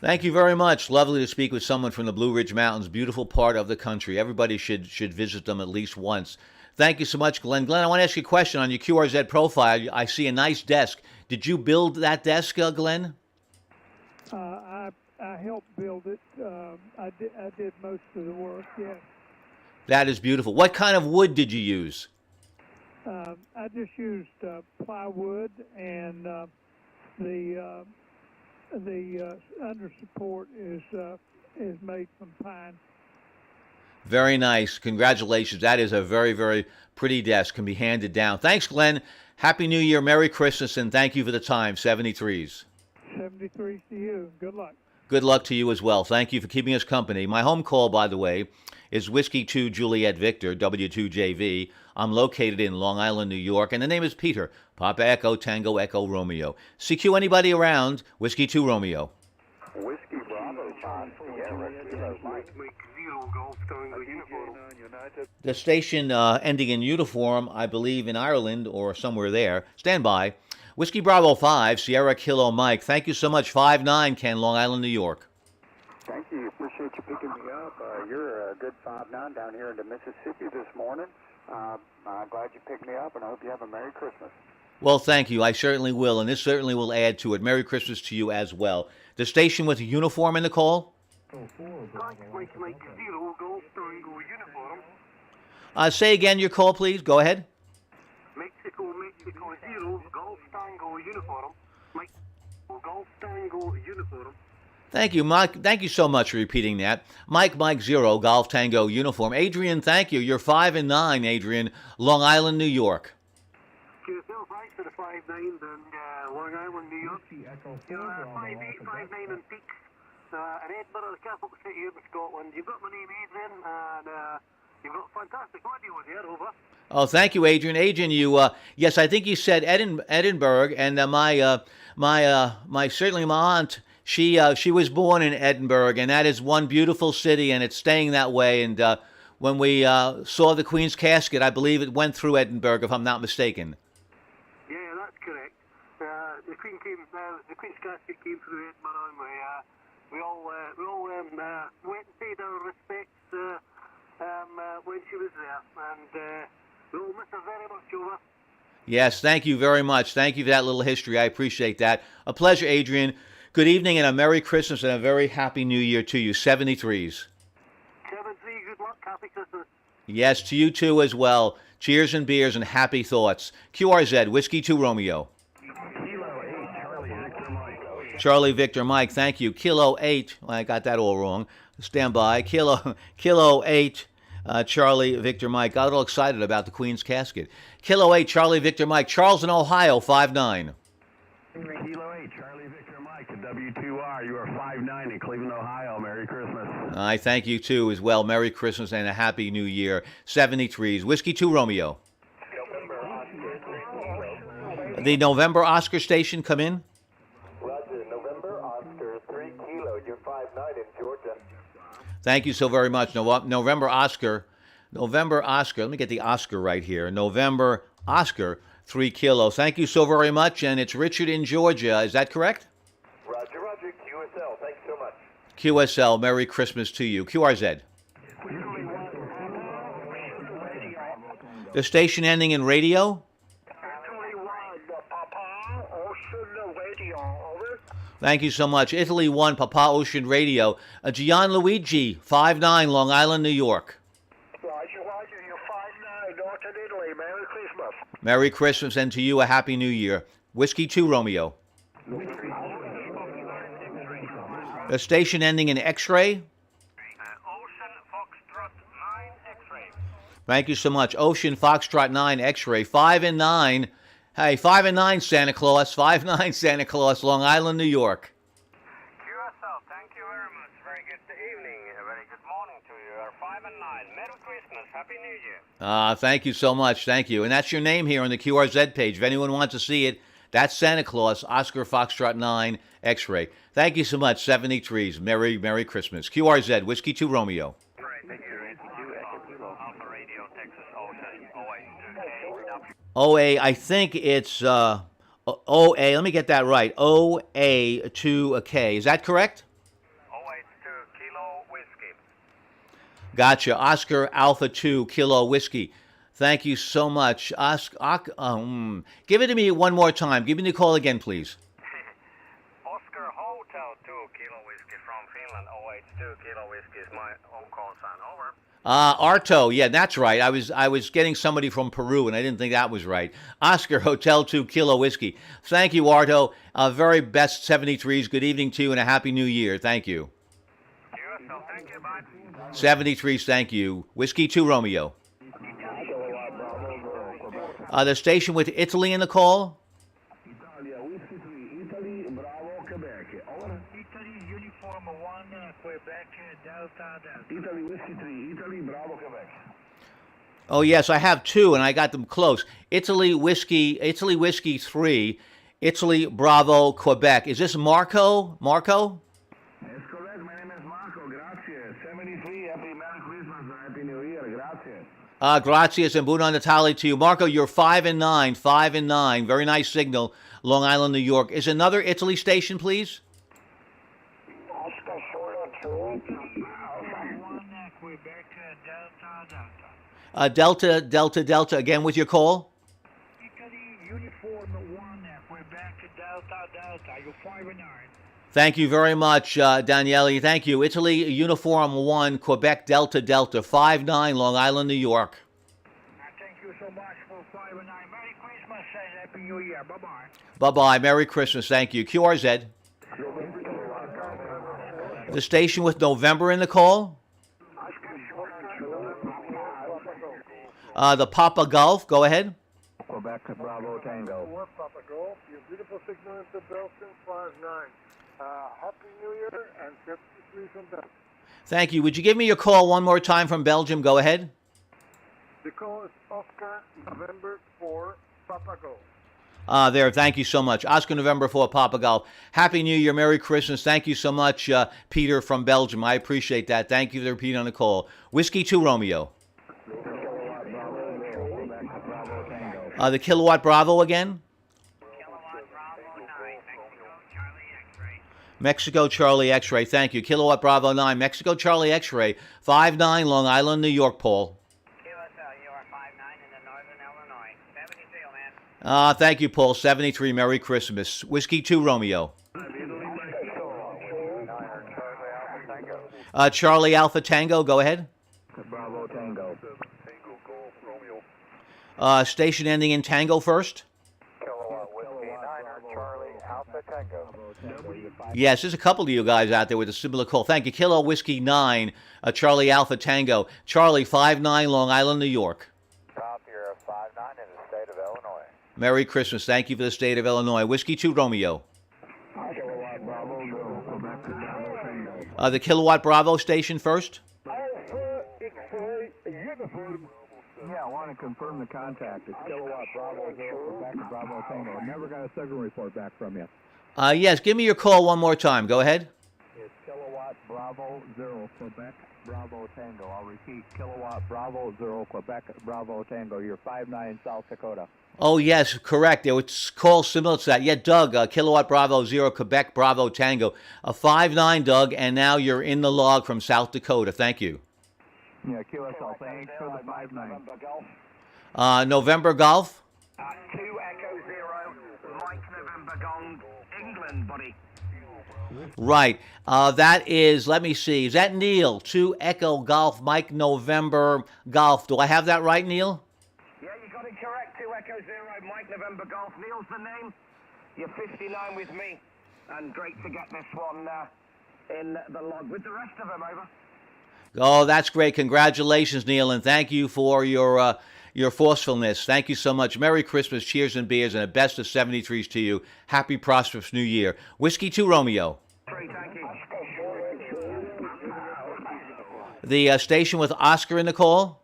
[SPEAKER 1] Thank you very much. Lovely to speak with someone from the Blue Ridge Mountains, beautiful part of the country. Everybody should visit them at least once. Thank you so much, Glenn. Glenn, I want to ask you a question on your QRZ profile. I see a nice desk. Did you build that desk, Glenn?
[SPEAKER 3] I helped build it. I did most of the work, yes.
[SPEAKER 1] That is beautiful. What kind of wood did you use?
[SPEAKER 3] I just used plywood, and the under support is made from pine.
[SPEAKER 1] Very nice. Congratulations. That is a very, very pretty desk. Can be handed down. Thanks, Glenn. Happy New Year, Merry Christmas, and thank you for the time. 73s.
[SPEAKER 3] 73s to you. Good luck.
[SPEAKER 1] Good luck to you as well. Thank you for keeping us company. My home call, by the way, is Whiskey 2 Juliet Victor, W2JV. I'm located in Long Island, New York, and the name is Peter. Papa Echo, Tango Echo, Romeo. CQ anybody around? Whiskey 2 Romeo.
[SPEAKER 10] Whiskey Bravo 5 Sierra Kilo Mike.
[SPEAKER 1] The station ending in uniform, I believe in Ireland or somewhere there. Stand by. Whiskey Bravo 5, Sierra Kilo Mike. Thank you so much. 5-9, Ken, Long Island, New York.
[SPEAKER 6] Thank you. Appreciate you picking me up. You're a good 5-9 down here into Mississippi this morning. I'm glad you picked me up, and I hope you have a Merry Christmas.
[SPEAKER 1] Well, thank you. I certainly will, and this certainly will add to it. Merry Christmas to you as well. The station with a uniform in the call? Say again your call, please. Go ahead.
[SPEAKER 5] Mexico 0, Golf Tango uniform. Mexico Golf Tango uniform.
[SPEAKER 1] Thank you, Mike. Thank you so much for repeating that. Mike 0, Golf Tango uniform. Adrian, thank you. You're 5-9, Adrian, Long Island, New York.
[SPEAKER 5] QSL, thanks for the 5-9 and Long Island, New York. 5-8, 5-9 and Peaks. In Edinburgh, the capital city here in Scotland. You've got my name, Adrian, and you've got fantastic audio there, over.
[SPEAKER 1] Oh, thank you, Adrian. Adrian, you yes, I think you said Edinburgh, and my certainly my aunt. She was born in Edinburgh, and that is one beautiful city, and it's staying that way. And when we saw the Queen's casket, I believe it went through Edinburgh, if I'm not mistaken.
[SPEAKER 5] Yeah, that's correct. The Queen's casket came through Edinburgh, and we all went and paid our respects when she was there, and we all miss her very much, over.
[SPEAKER 1] Yes, thank you very much. Thank you for that little history. I appreciate that. A pleasure, Adrian. Good evening and a Merry Christmas and a very Happy New Year to you. 73s.
[SPEAKER 5] 73, good luck. Happy Christmas.
[SPEAKER 1] Yes, to you too as well. Cheers and beers and happy thoughts. QRZ, Whiskey 2 Romeo. Charlie Victor Mike, thank you. Kilo 8, I got that all wrong. Stand by. Kilo 8, Charlie Victor Mike. Got all excited about the Queen's casket. Kilo 8, Charlie Victor Mike. Charles in Ohio, 5-9.
[SPEAKER 10] Kilo 8, Charlie Victor Mike at W2R. You are 5-9 in Cleveland, Ohio. Merry Christmas.
[SPEAKER 1] I thank you too as well. Merry Christmas and a Happy New Year. 73s. Whiskey 2 Romeo. The November Oscar station, come in.
[SPEAKER 12] Roger, November Oscar 3 Kilo. You're 5-9 in Georgia.
[SPEAKER 1] Thank you so very much. November Oscar. Let me get the Oscar right here. November Oscar 3 Kilo. Thank you so very much. And it's Richard in Georgia. Is that correct?
[SPEAKER 12] Roger. QSL. Thanks so much.
[SPEAKER 1] QSL. Merry Christmas to you. QRZ. The station ending in radio? Thank you so much. Italy 1, Papa Ocean Radio. Gianluigi, 5-9, Long Island, New York.
[SPEAKER 5] Roger, you're 5-9, Northern Italy. Merry Christmas.
[SPEAKER 1] Merry Christmas, and to you a Happy New Year. Whiskey 2 Romeo. The station ending in X-ray?
[SPEAKER 5] Ocean Foxtrot 9 X-ray.
[SPEAKER 1] Thank you so much. Ocean Foxtrot 9 X-ray. 5-9. Hey, 5-9, Santa Claus. 5-9, Santa Claus, Long Island, New York.
[SPEAKER 5] QSL, thank you very much. Very good evening. A very good morning to you. You're 5-9. Merry Christmas. Happy New Year.
[SPEAKER 1] Thank you so much. Thank you. And that's your name here on the QRZ page. If anyone wants to see it, that's Santa Claus, Oscar Foxtrot 9 X-ray. Thank you so much. 73s. Merry Christmas. QRZ, Whiskey 2 Romeo. OA, I think it's OA. Let me get that right. OA to a K. Is that correct?
[SPEAKER 5] OA to Kilo Whiskey.
[SPEAKER 1] Gotcha. Oscar Alpha 2 Kilo Whiskey. Thank you so much. Give it to me one more time. Give me the call again, please.
[SPEAKER 5] Oscar Hotel 2 Kilo Whiskey from Finland. OA 2 Kilo Whiskey is my own call sign. Over.
[SPEAKER 1] Arto, yeah, that's right. I was getting somebody from Peru, and I didn't think that was right. Oscar Hotel 2 Kilo Whiskey. Thank you, Arto. Very best 73s. Good evening to you, and a Happy New Year. Thank you.
[SPEAKER 5] Thank you, bye.
[SPEAKER 1] 73s, thank you. Whiskey 2 Romeo. The station with Italy in the call?
[SPEAKER 5] Italy Bravo Quebec. Over. Italy Uniform
[SPEAKER 3] Quebec, Delta, Delta.
[SPEAKER 5] Italy Whiskey 3, Italy Bravo Quebec.
[SPEAKER 1] Oh, yes, I have two, and I got them close. Italy Whiskey 3, Italy Bravo Quebec. Is this Marco? Marco?
[SPEAKER 5] That's correct. My name is Marco. Grazie. 73. Happy Merry Christmas and Happy New Year. Grazie.
[SPEAKER 1] Gracias and Buona Natale to you. Marco, you're 5 and 9, 5 and 9. Very nice signal, Long Island, New York. Is another Italy station, please?
[SPEAKER 3] Oscar Solo 2, Quebec, Delta, Delta.
[SPEAKER 1] Delta, again with your call.
[SPEAKER 3] Italy Uniform 1, Quebec, Delta. You're 5 and 9.
[SPEAKER 1] Thank you very much, Daniele. Thank you. Italy Uniform 1, Quebec, Delta, 5-9, Long Island, New York.
[SPEAKER 3] Thank you so much for 5 and 9. Merry Christmas and Happy New Year. Bye-bye.
[SPEAKER 1] Bye-bye. Merry Christmas. Thank you. QRZ. The station with November in the call. The Papa Golf. Go ahead.
[SPEAKER 6] Quebec Bravo Tango.
[SPEAKER 5] Papa Golf. Your beautiful signal into Belton 5-9. Happy New Year and 53 from Belgium.
[SPEAKER 1] Thank you. Would you give me your call one more time from Belgium? Go ahead.
[SPEAKER 5] The call is Oscar November 4 Papa Golf.
[SPEAKER 1] There. Thank you so much. Oscar November 4 Papa Golf. Happy New Year. Merry Christmas. Thank you so much, Peter from Belgium. I appreciate that. Thank you for repeating on the call. Whiskey 2 Romeo. The Kilowatt Bravo again.
[SPEAKER 3] Kilowatt Bravo 9,
[SPEAKER 1] Mexico Charlie X-Ray. Thank you. Kilowatt Bravo 9, Mexico Charlie X-Ray. 5-9, Long Island, New York, Paul.
[SPEAKER 3] QSL, you are 5-9 in the Northern Illinois. 73, man.
[SPEAKER 1] Thank you, Paul. 73, Merry Christmas. Whiskey 2 Romeo. Charlie Alpha Tango, go ahead.
[SPEAKER 6] Bravo Tango.
[SPEAKER 1] Station ending in Tango first.
[SPEAKER 12] Kilowatt Whiskey 9er Charlie Alpha Tango.
[SPEAKER 1] Yes, there's a couple of you guys out there with a similar call. Thank you. Kilo Whiskey 9, Charlie Alpha Tango. Charlie 5-9, Long Island, New York.
[SPEAKER 12] Top, you're 5-9 in the state of Illinois.
[SPEAKER 1] Merry Christmas. Thank you for the state of Illinois. Whiskey 2 Romeo. The Kilowatt Bravo station first.
[SPEAKER 6] Yeah, I want to confirm the contact. It's Kilowatt Bravo 0 Quebec Bravo Tango. Never got a signal report back from you.
[SPEAKER 1] Yes, give me your call one more time. Go ahead.
[SPEAKER 6] It's Kilowatt Bravo 0 Quebec Bravo Tango. I'll repeat, Kilowatt Bravo 0 Quebec Bravo Tango. You're 5-9 South Dakota.
[SPEAKER 1] Oh, yes, correct. There was calls similar to that. Yeah, Doug, Kilowatt Bravo 0 Quebec Bravo Tango. 5-9, Doug, and now you're in the log from South Dakota. Thank you.
[SPEAKER 6] Yeah, QSL, thanks for the 5-9.
[SPEAKER 1] November Golf.
[SPEAKER 4] 2 Echo 0, Mike November Gong, England, buddy.
[SPEAKER 1] Right. That is, let me see, is that Neil? 2 Echo Golf, Mike November Golf. Do I have that right, Neil?
[SPEAKER 4] Yeah, you got it correct. 2 Echo 0, Mike November Golf. Neil's the name. You're 59 with me. And great to get this one in the log with the rest of them, over.
[SPEAKER 1] Oh, that's great. Congratulations, Neil, and thank you for your forcefulness. Thank you so much. Merry Christmas, cheers and beers, and a best of 73s to you. Happy, prosperous New Year. Whiskey 2 Romeo.
[SPEAKER 4] Thank you.
[SPEAKER 1] The station with Oscar in the call?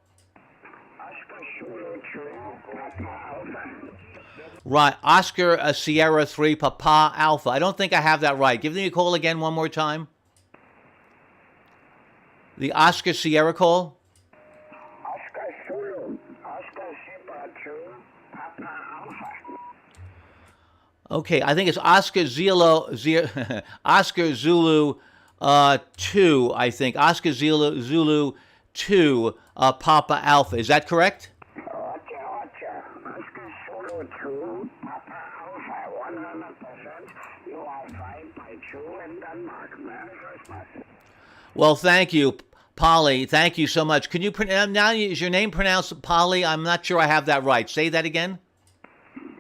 [SPEAKER 1] Right, Oscar Sierra 3, Papa Alpha. I don't think I have that right. Give me a call again one more time. The Oscar Sierra call?
[SPEAKER 3] Oscar Zulu, Oscar Sierra 2, Papa Alpha.
[SPEAKER 1] Okay, I think it's Oscar Oscar Zulu 2, I think. Oscar Zulu 2, Papa Alpha. Is that correct?
[SPEAKER 3] Oscar Zulu 2, Papa Alpha, 100%. You are 5-2 in Denmark. Merry Christmas.
[SPEAKER 1] Well, thank you, Polly. Thank you so much. Can you now is your name pronounced Polly? I'm not sure I have that right. Say that again.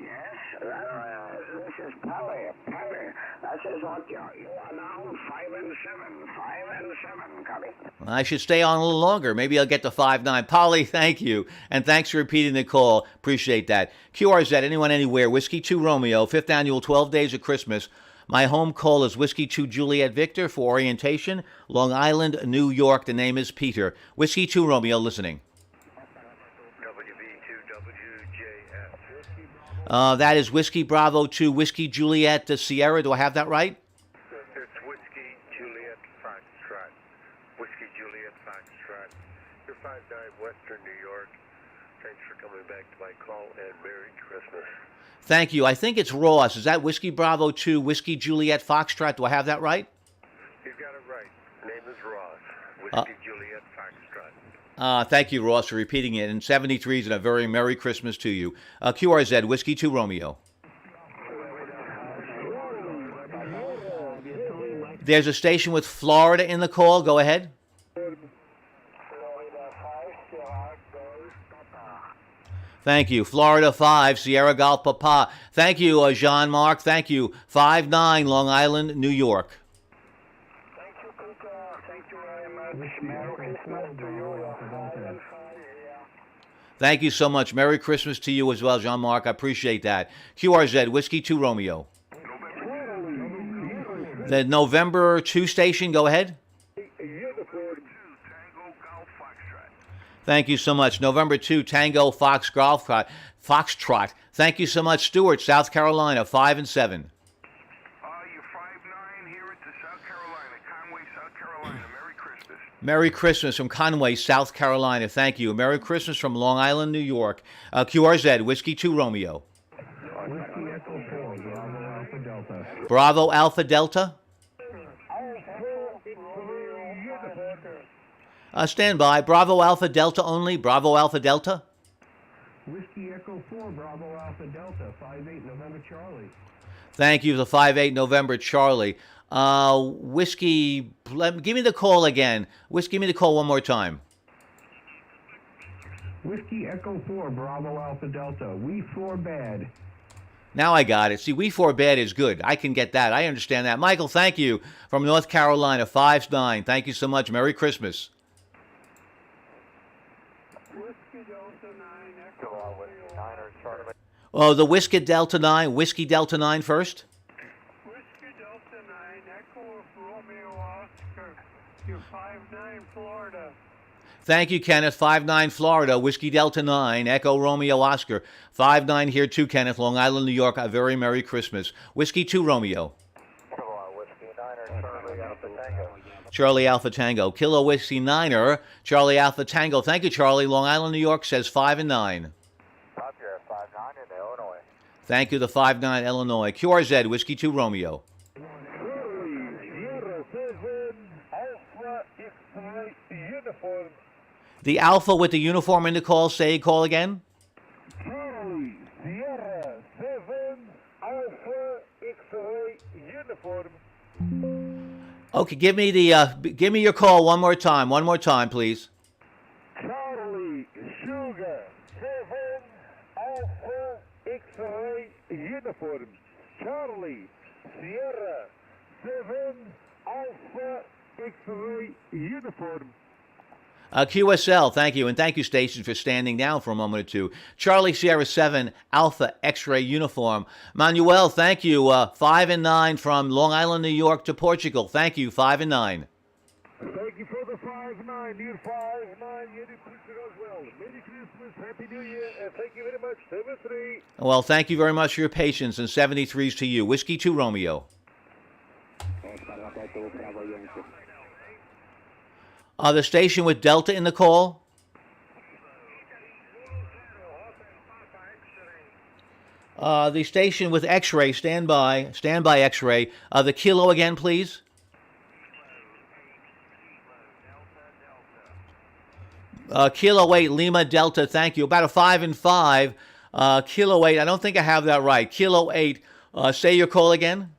[SPEAKER 3] Yes, this is Polly. This is what you are now 5-7. 5-7, copy.
[SPEAKER 1] I should stay on a little longer. Maybe I'll get to 5-9. Polly, thank you. And thanks for repeating the call. Appreciate that. QRZ, anyone, anywhere. Whiskey 2 Romeo, 5th annual 12 Days of Christmas. My home call is Whiskey 2 Juliet Victor for orientation. Long Island, New York. The name is Peter. Whiskey 2 Romeo listening. That is Whiskey Bravo 2 Whiskey Juliet Sierra. Do I have that right?
[SPEAKER 5] It's Whiskey Juliet Foxtrot. Whiskey Juliet Foxtrot. You're 59 Western New York. Thanks for coming back to my call and Merry Christmas.
[SPEAKER 1] Thank you. I think it's Ross. Is that Whiskey Bravo 2 Whiskey Juliet Foxtrot? Do I have that right?
[SPEAKER 5] You've got it right. Name is Ross. Whiskey Juliet Foxtrot.
[SPEAKER 1] Thank you, Ross, for repeating it. And 73s and a very Merry Christmas to you. QRZ, Whiskey 2 Romeo. There's a station with Florida in the call. Go ahead. Thank you. Florida 5, Sierra Golf Papa. Thank you, Jean-Marc. Thank you. 5-9, Long Island, New York.
[SPEAKER 3] Thank you, Peter. Thank you very much. Merry Christmas to you.
[SPEAKER 1] Thank you so much. Merry Christmas to you as well, Jean-Marc. I appreciate that. QRZ, Whiskey 2 Romeo. The November 2 station, go ahead. Thank you so much. November 2, Tango Fox Golf Foxtrot. Thank you so much, Stuart, South Carolina, 5 and 7.
[SPEAKER 5] You're 5-9 here at the South Carolina, Conway, South Carolina. Merry Christmas.
[SPEAKER 1] Merry Christmas from Conway, South Carolina. Thank you. Merry Christmas from Long Island, New York. QRZ, Whiskey 2 Romeo.
[SPEAKER 8] Whiskey Echo 4, Bravo Alpha Delta.
[SPEAKER 1] Bravo Alpha Delta. Stand by. Bravo Alpha Delta only. Bravo Alpha Delta.
[SPEAKER 8] Whiskey Echo 4, Bravo Alpha Delta, 5-8 November Charlie.
[SPEAKER 1] Thank you, the 5-8 November Charlie. Whiskey, give me the call again. Whiskey, give me the call one more time.
[SPEAKER 8] Whiskey Echo 4, Bravo Alpha Delta, we 4 bad.
[SPEAKER 1] Now I got it. See, we 4 bad is good. I can get that. I understand that. Michael, thank you. From North Carolina, 5-9. Thank you so much. Merry Christmas. Oh, the Whiskey Delta 9. Whiskey Delta 9 first.
[SPEAKER 3] Whiskey Delta 9, Echo Romeo Oscar. You're 5-9 Florida.
[SPEAKER 1] Thank you, Kenneth. 5-9 Florida. Whiskey Delta 9. Echo Romeo Oscar. 5-9 here too, Kenneth. Long Island, New York. A very Merry Christmas. Whiskey 2 Romeo.
[SPEAKER 12] Whiskey 9er, Charlie Alpha Tango.
[SPEAKER 1] Charlie Alpha Tango. Kilo Whiskey 9er. Charlie Alpha Tango. Thank you, Charlie. Long Island, New York says 5 and 9.
[SPEAKER 12] Top here, 5-9 in Illinois.
[SPEAKER 1] Thank you, the 5-9 Illinois. QRZ, Whiskey 2 Romeo. The Alpha with the uniform in the call. Say call again.
[SPEAKER 3] Charlie, Sierra, 7, Alpha, X-ray, uniform.
[SPEAKER 1] Okay, give me your call one more time. One more time, please.
[SPEAKER 3] Charlie, Sugar, 7, Alpha, X-ray, uniform. Charlie, Sierra, 7, Alpha, X-ray, uniform.
[SPEAKER 1] QSL, thank you. And thank you, Station, for standing down for a moment or two. Charlie Sierra 7, Alpha X-ray uniform. Manuel, thank you. 5 and 9 from Long Island, New York to Portugal. Thank you, 5 and 9.
[SPEAKER 3] Thank you for the 5-9. You're 5-9. You're in Portugal as well. Merry Christmas, Happy New Year, and thank you very much. 73.
[SPEAKER 1] Well, thank you very much for your patience, and 73s to you. Whiskey 2 Romeo. The station with Delta in the call. The station with X-ray, stand by X-ray. The Kilo again, please. Kilo 8, Lima Delta, thank you. About a 5 and 5. Kilo 8, I don't think I have that right. Kilo 8, say your call again.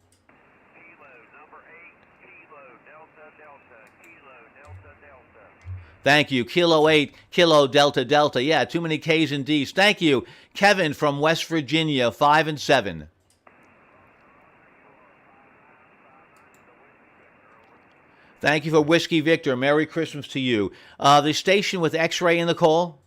[SPEAKER 1] Thank you. Kilo 8, Kilo Delta Delta. Yeah, too many K's and D's. Thank you. Kevin from West Virginia, 5 and 7. Thank you for Whiskey Victor. Merry Christmas to you. The station with X-ray in the call.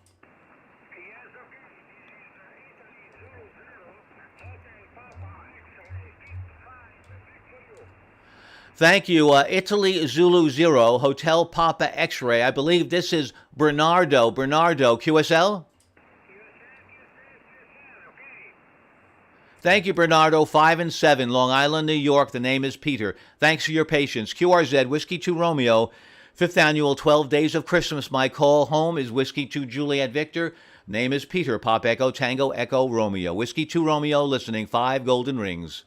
[SPEAKER 1] Thank you. Italy Zulu 0, Hotel Papa X-Ray. I believe this is Bernardo. Bernardo, QSL? Thank you, Bernardo. 5 and 7, Long Island, New York. The name is Peter. Thanks for your patience. QRZ, Whiskey 2 Romeo. 5th annual 12 Days of Christmas. My call home is Whiskey 2 Juliet Victor. Name is Peter. Pop Echo Tango Echo Romeo. Whiskey 2 Romeo listening. 5 golden rings.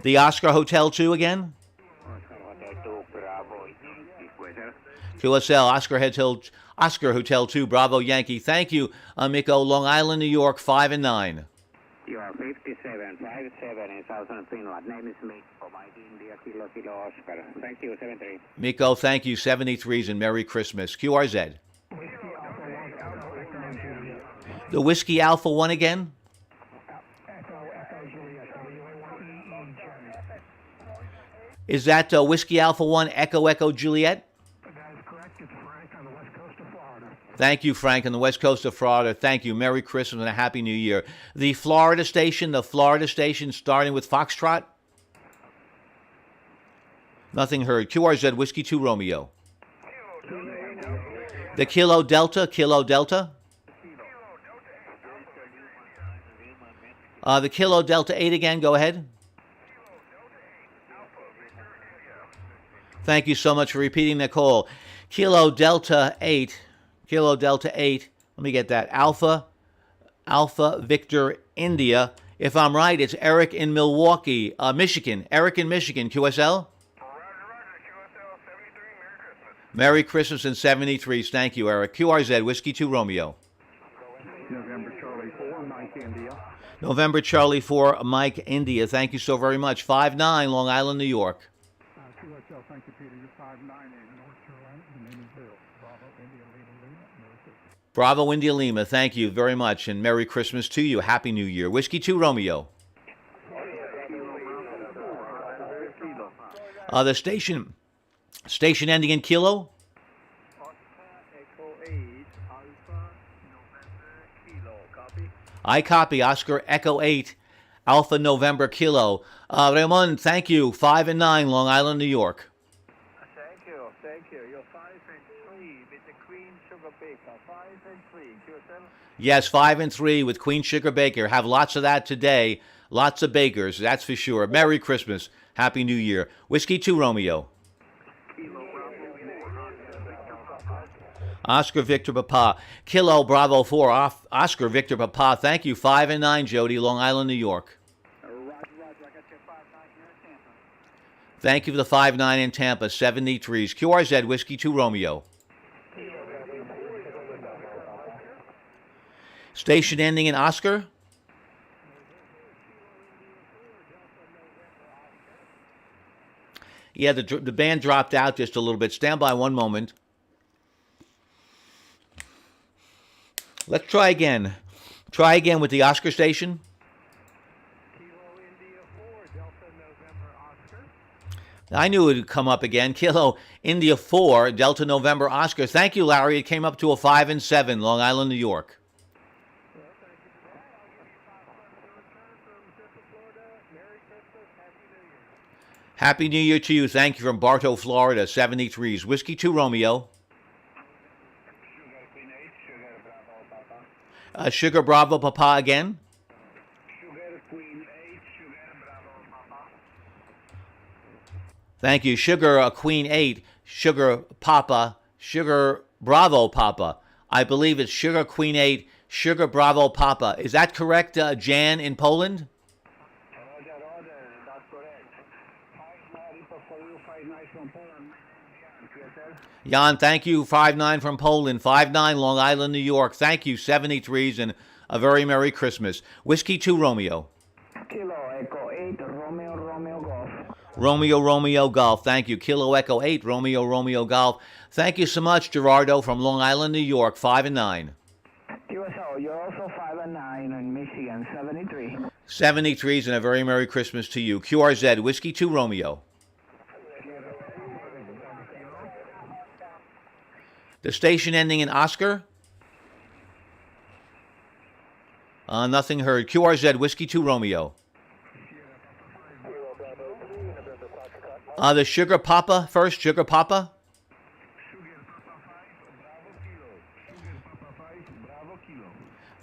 [SPEAKER 1] The Oscar Hotel 2 again? QSL, Oscar Hotel 2, Bravo Yankee. Thank you, Miko. Long Island, New York, 5 and 9.
[SPEAKER 9] You are 5757 in southern Finland. Name is Mick for Mike India, Kilo Oscar. Thank you, 73.
[SPEAKER 1] Miko, thank you, 73s, and Merry Christmas. QRZ. The Whiskey Alpha 1 again? Is that Whiskey Alpha 1 Echo Echo Juliet?
[SPEAKER 8] That is correct. It's Frank on the west coast of Florida.
[SPEAKER 1] Thank you, Frank, on the west coast of Florida. Thank you. Merry Christmas and a Happy New Year. The Florida station starting with Foxtrot? Nothing heard. QRZ Whiskey 2 Romeo. The Kilo Delta? The Kilo Delta 8 again, go ahead. Thank you so much for repeating the call. Kilo Delta 8. Let me get that. Alpha Victor India. If I'm right, it's Eric in Milwaukee, Michigan. Eric in Michigan, QSL? Merry Christmas and 73s. Thank you, Eric. QRZ, Whiskey 2 Romeo.
[SPEAKER 6] November Charlie 4, Mike India.
[SPEAKER 1] November Charlie 4, Mike India. Thank you so very much. 5-9, Long Island, New York.
[SPEAKER 8] QSL, thank you, Peter. You're 5-9 in North Carolina. The name is Bill. Bravo, India, Lima. Merry Christmas.
[SPEAKER 1] Bravo, India, Lima. Thank you very much, and Merry Christmas to you. Happy New Year. Whiskey 2 Romeo. The station ending in Kilo? I copy. Oscar Echo 8, Alpha November Kilo. Raymond, thank you. 5 and 9, Long Island, New York.
[SPEAKER 9] Thank you. You're 5 and 3 with the Queen Sugar Baker. 5 and 3. QSL?
[SPEAKER 1] Yes, 5 and 3 with Queen Sugar Baker. Have lots of that today. Lots of bakers, that's for sure. Merry Christmas. Happy New Year. Whiskey 2 Romeo. Oscar Victor Papa. Kilo Bravo 4. Oscar Victor Papa. Thank you. 5 and 9, Jody. Long Island, New York. Thank you for the 5-9 in Tampa. 73s. QRZ Whiskey 2 Romeo. Station ending in Oscar? Yeah, the band dropped out just a little bit. Stand by one moment. Let's try again. Try again with the Oscar station. I knew it would come up again. Kilo India 4, Delta November Oscar. Thank you, Larry. It came up to a 5 and 7, Long Island, New York. Happy New Year to you. Thank you from Bartow, Florida. 73s. Whiskey 2 Romeo. Sugar Bravo Papa again. Thank you. Sugar Queen 8, Sugar Papa, Sugar Bravo Papa. I believe it's Sugar Queen 8, Sugar Bravo Papa. Is that correct, Jan in Poland? Jan, thank you. 5-9 from Poland. 5-9, Long Island, New York. Thank you. 73s and a very Merry Christmas. Whiskey 2 Romeo.
[SPEAKER 9] Kilo Echo 8, Romeo Golf.
[SPEAKER 1] Romeo Golf. Thank you. Kilo Echo 8, Romeo Golf. Thank you so much, Gerardo from Long Island, New York. 5 and 9.
[SPEAKER 9] QSO, you're also 5 and 9 in Michigan. 73.
[SPEAKER 1] 73s and a very Merry Christmas to you. QRZ Whiskey 2 Romeo. The station ending in Oscar? Nothing heard. QRZ Whiskey 2 Romeo. The Sugar Papa first. Sugar Papa.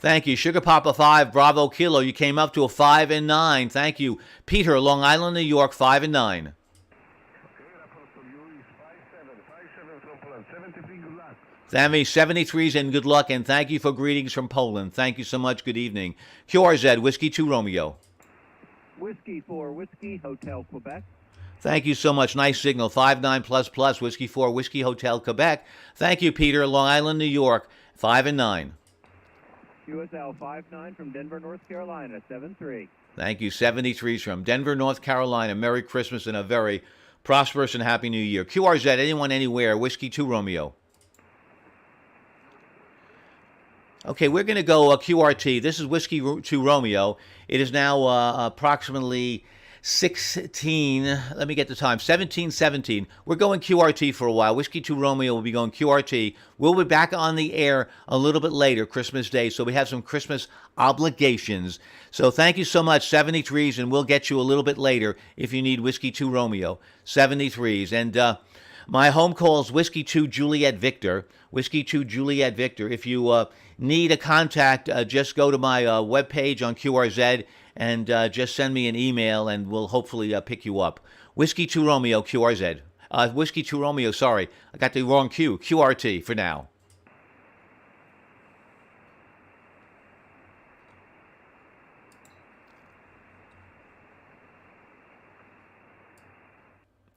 [SPEAKER 1] Thank you. Sugar Papa 5, Bravo Kilo. You came up to a 5 and 9. Thank you. Peter, Long Island, New York, 5 and 9. Sammy, 73s and good luck, and thank you for greetings from Poland. Thank you so much. Good evening. QRZ, Whiskey 2 Romeo.
[SPEAKER 6] Whiskey 4, Whiskey Hotel Quebec.
[SPEAKER 1] Thank you so much. Nice signal. 59++, Whiskey 4, Whiskey Hotel Quebec. Thank you, Peter, Long Island, New York, 5 and 9.
[SPEAKER 6] QSL 59 from Denver, North Carolina, 7-3.
[SPEAKER 1] Thank you. 73s from Denver, North Carolina. Merry Christmas and a very prosperous and happy New Year. QRZ, anyone, anywhere, Whiskey 2 Romeo. Okay, we're going to go QRT. This is Whiskey 2 Romeo. It is now approximately 16, let me get the time, 17:17. We're going QRT for a while. Whiskey 2 Romeo will be going QRT. We'll be back on the air a little bit later, Christmas Day, so we have some Christmas obligations. So thank you so much, 73s, and we'll get you a little bit later if you need Whiskey 2 Romeo, 73s. And my home call is Whiskey 2 Juliet Victor, Whiskey 2 Juliet Victor. If you need a contact, just go to my webpage on QRZ and just send me an email, and we'll hopefully pick you up. Whiskey 2 Romeo, QRZ. Whiskey 2 Romeo, sorry. I got the wrong Q. QRT for now.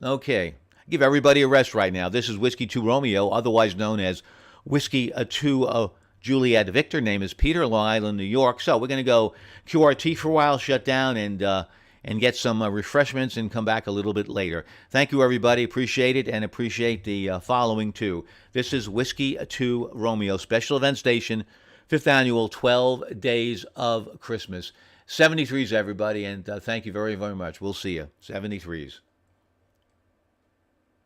[SPEAKER 1] Okay. Give everybody a rest right now. This is Whiskey 2 Romeo, otherwise known as Whiskey 2 Juliet Victor. Name is Peter, Long Island, New York. So we're going to go QRT for a while, shut down, and get some refreshments and come back a little bit later. Thank you, everybody. Appreciate it, and appreciate the following, too. This is Whiskey 2 Romeo, Special Event Station, 5th Annual 12 Days of Christmas. 73s, everybody, and thank you very, very much. We'll see you. 73s.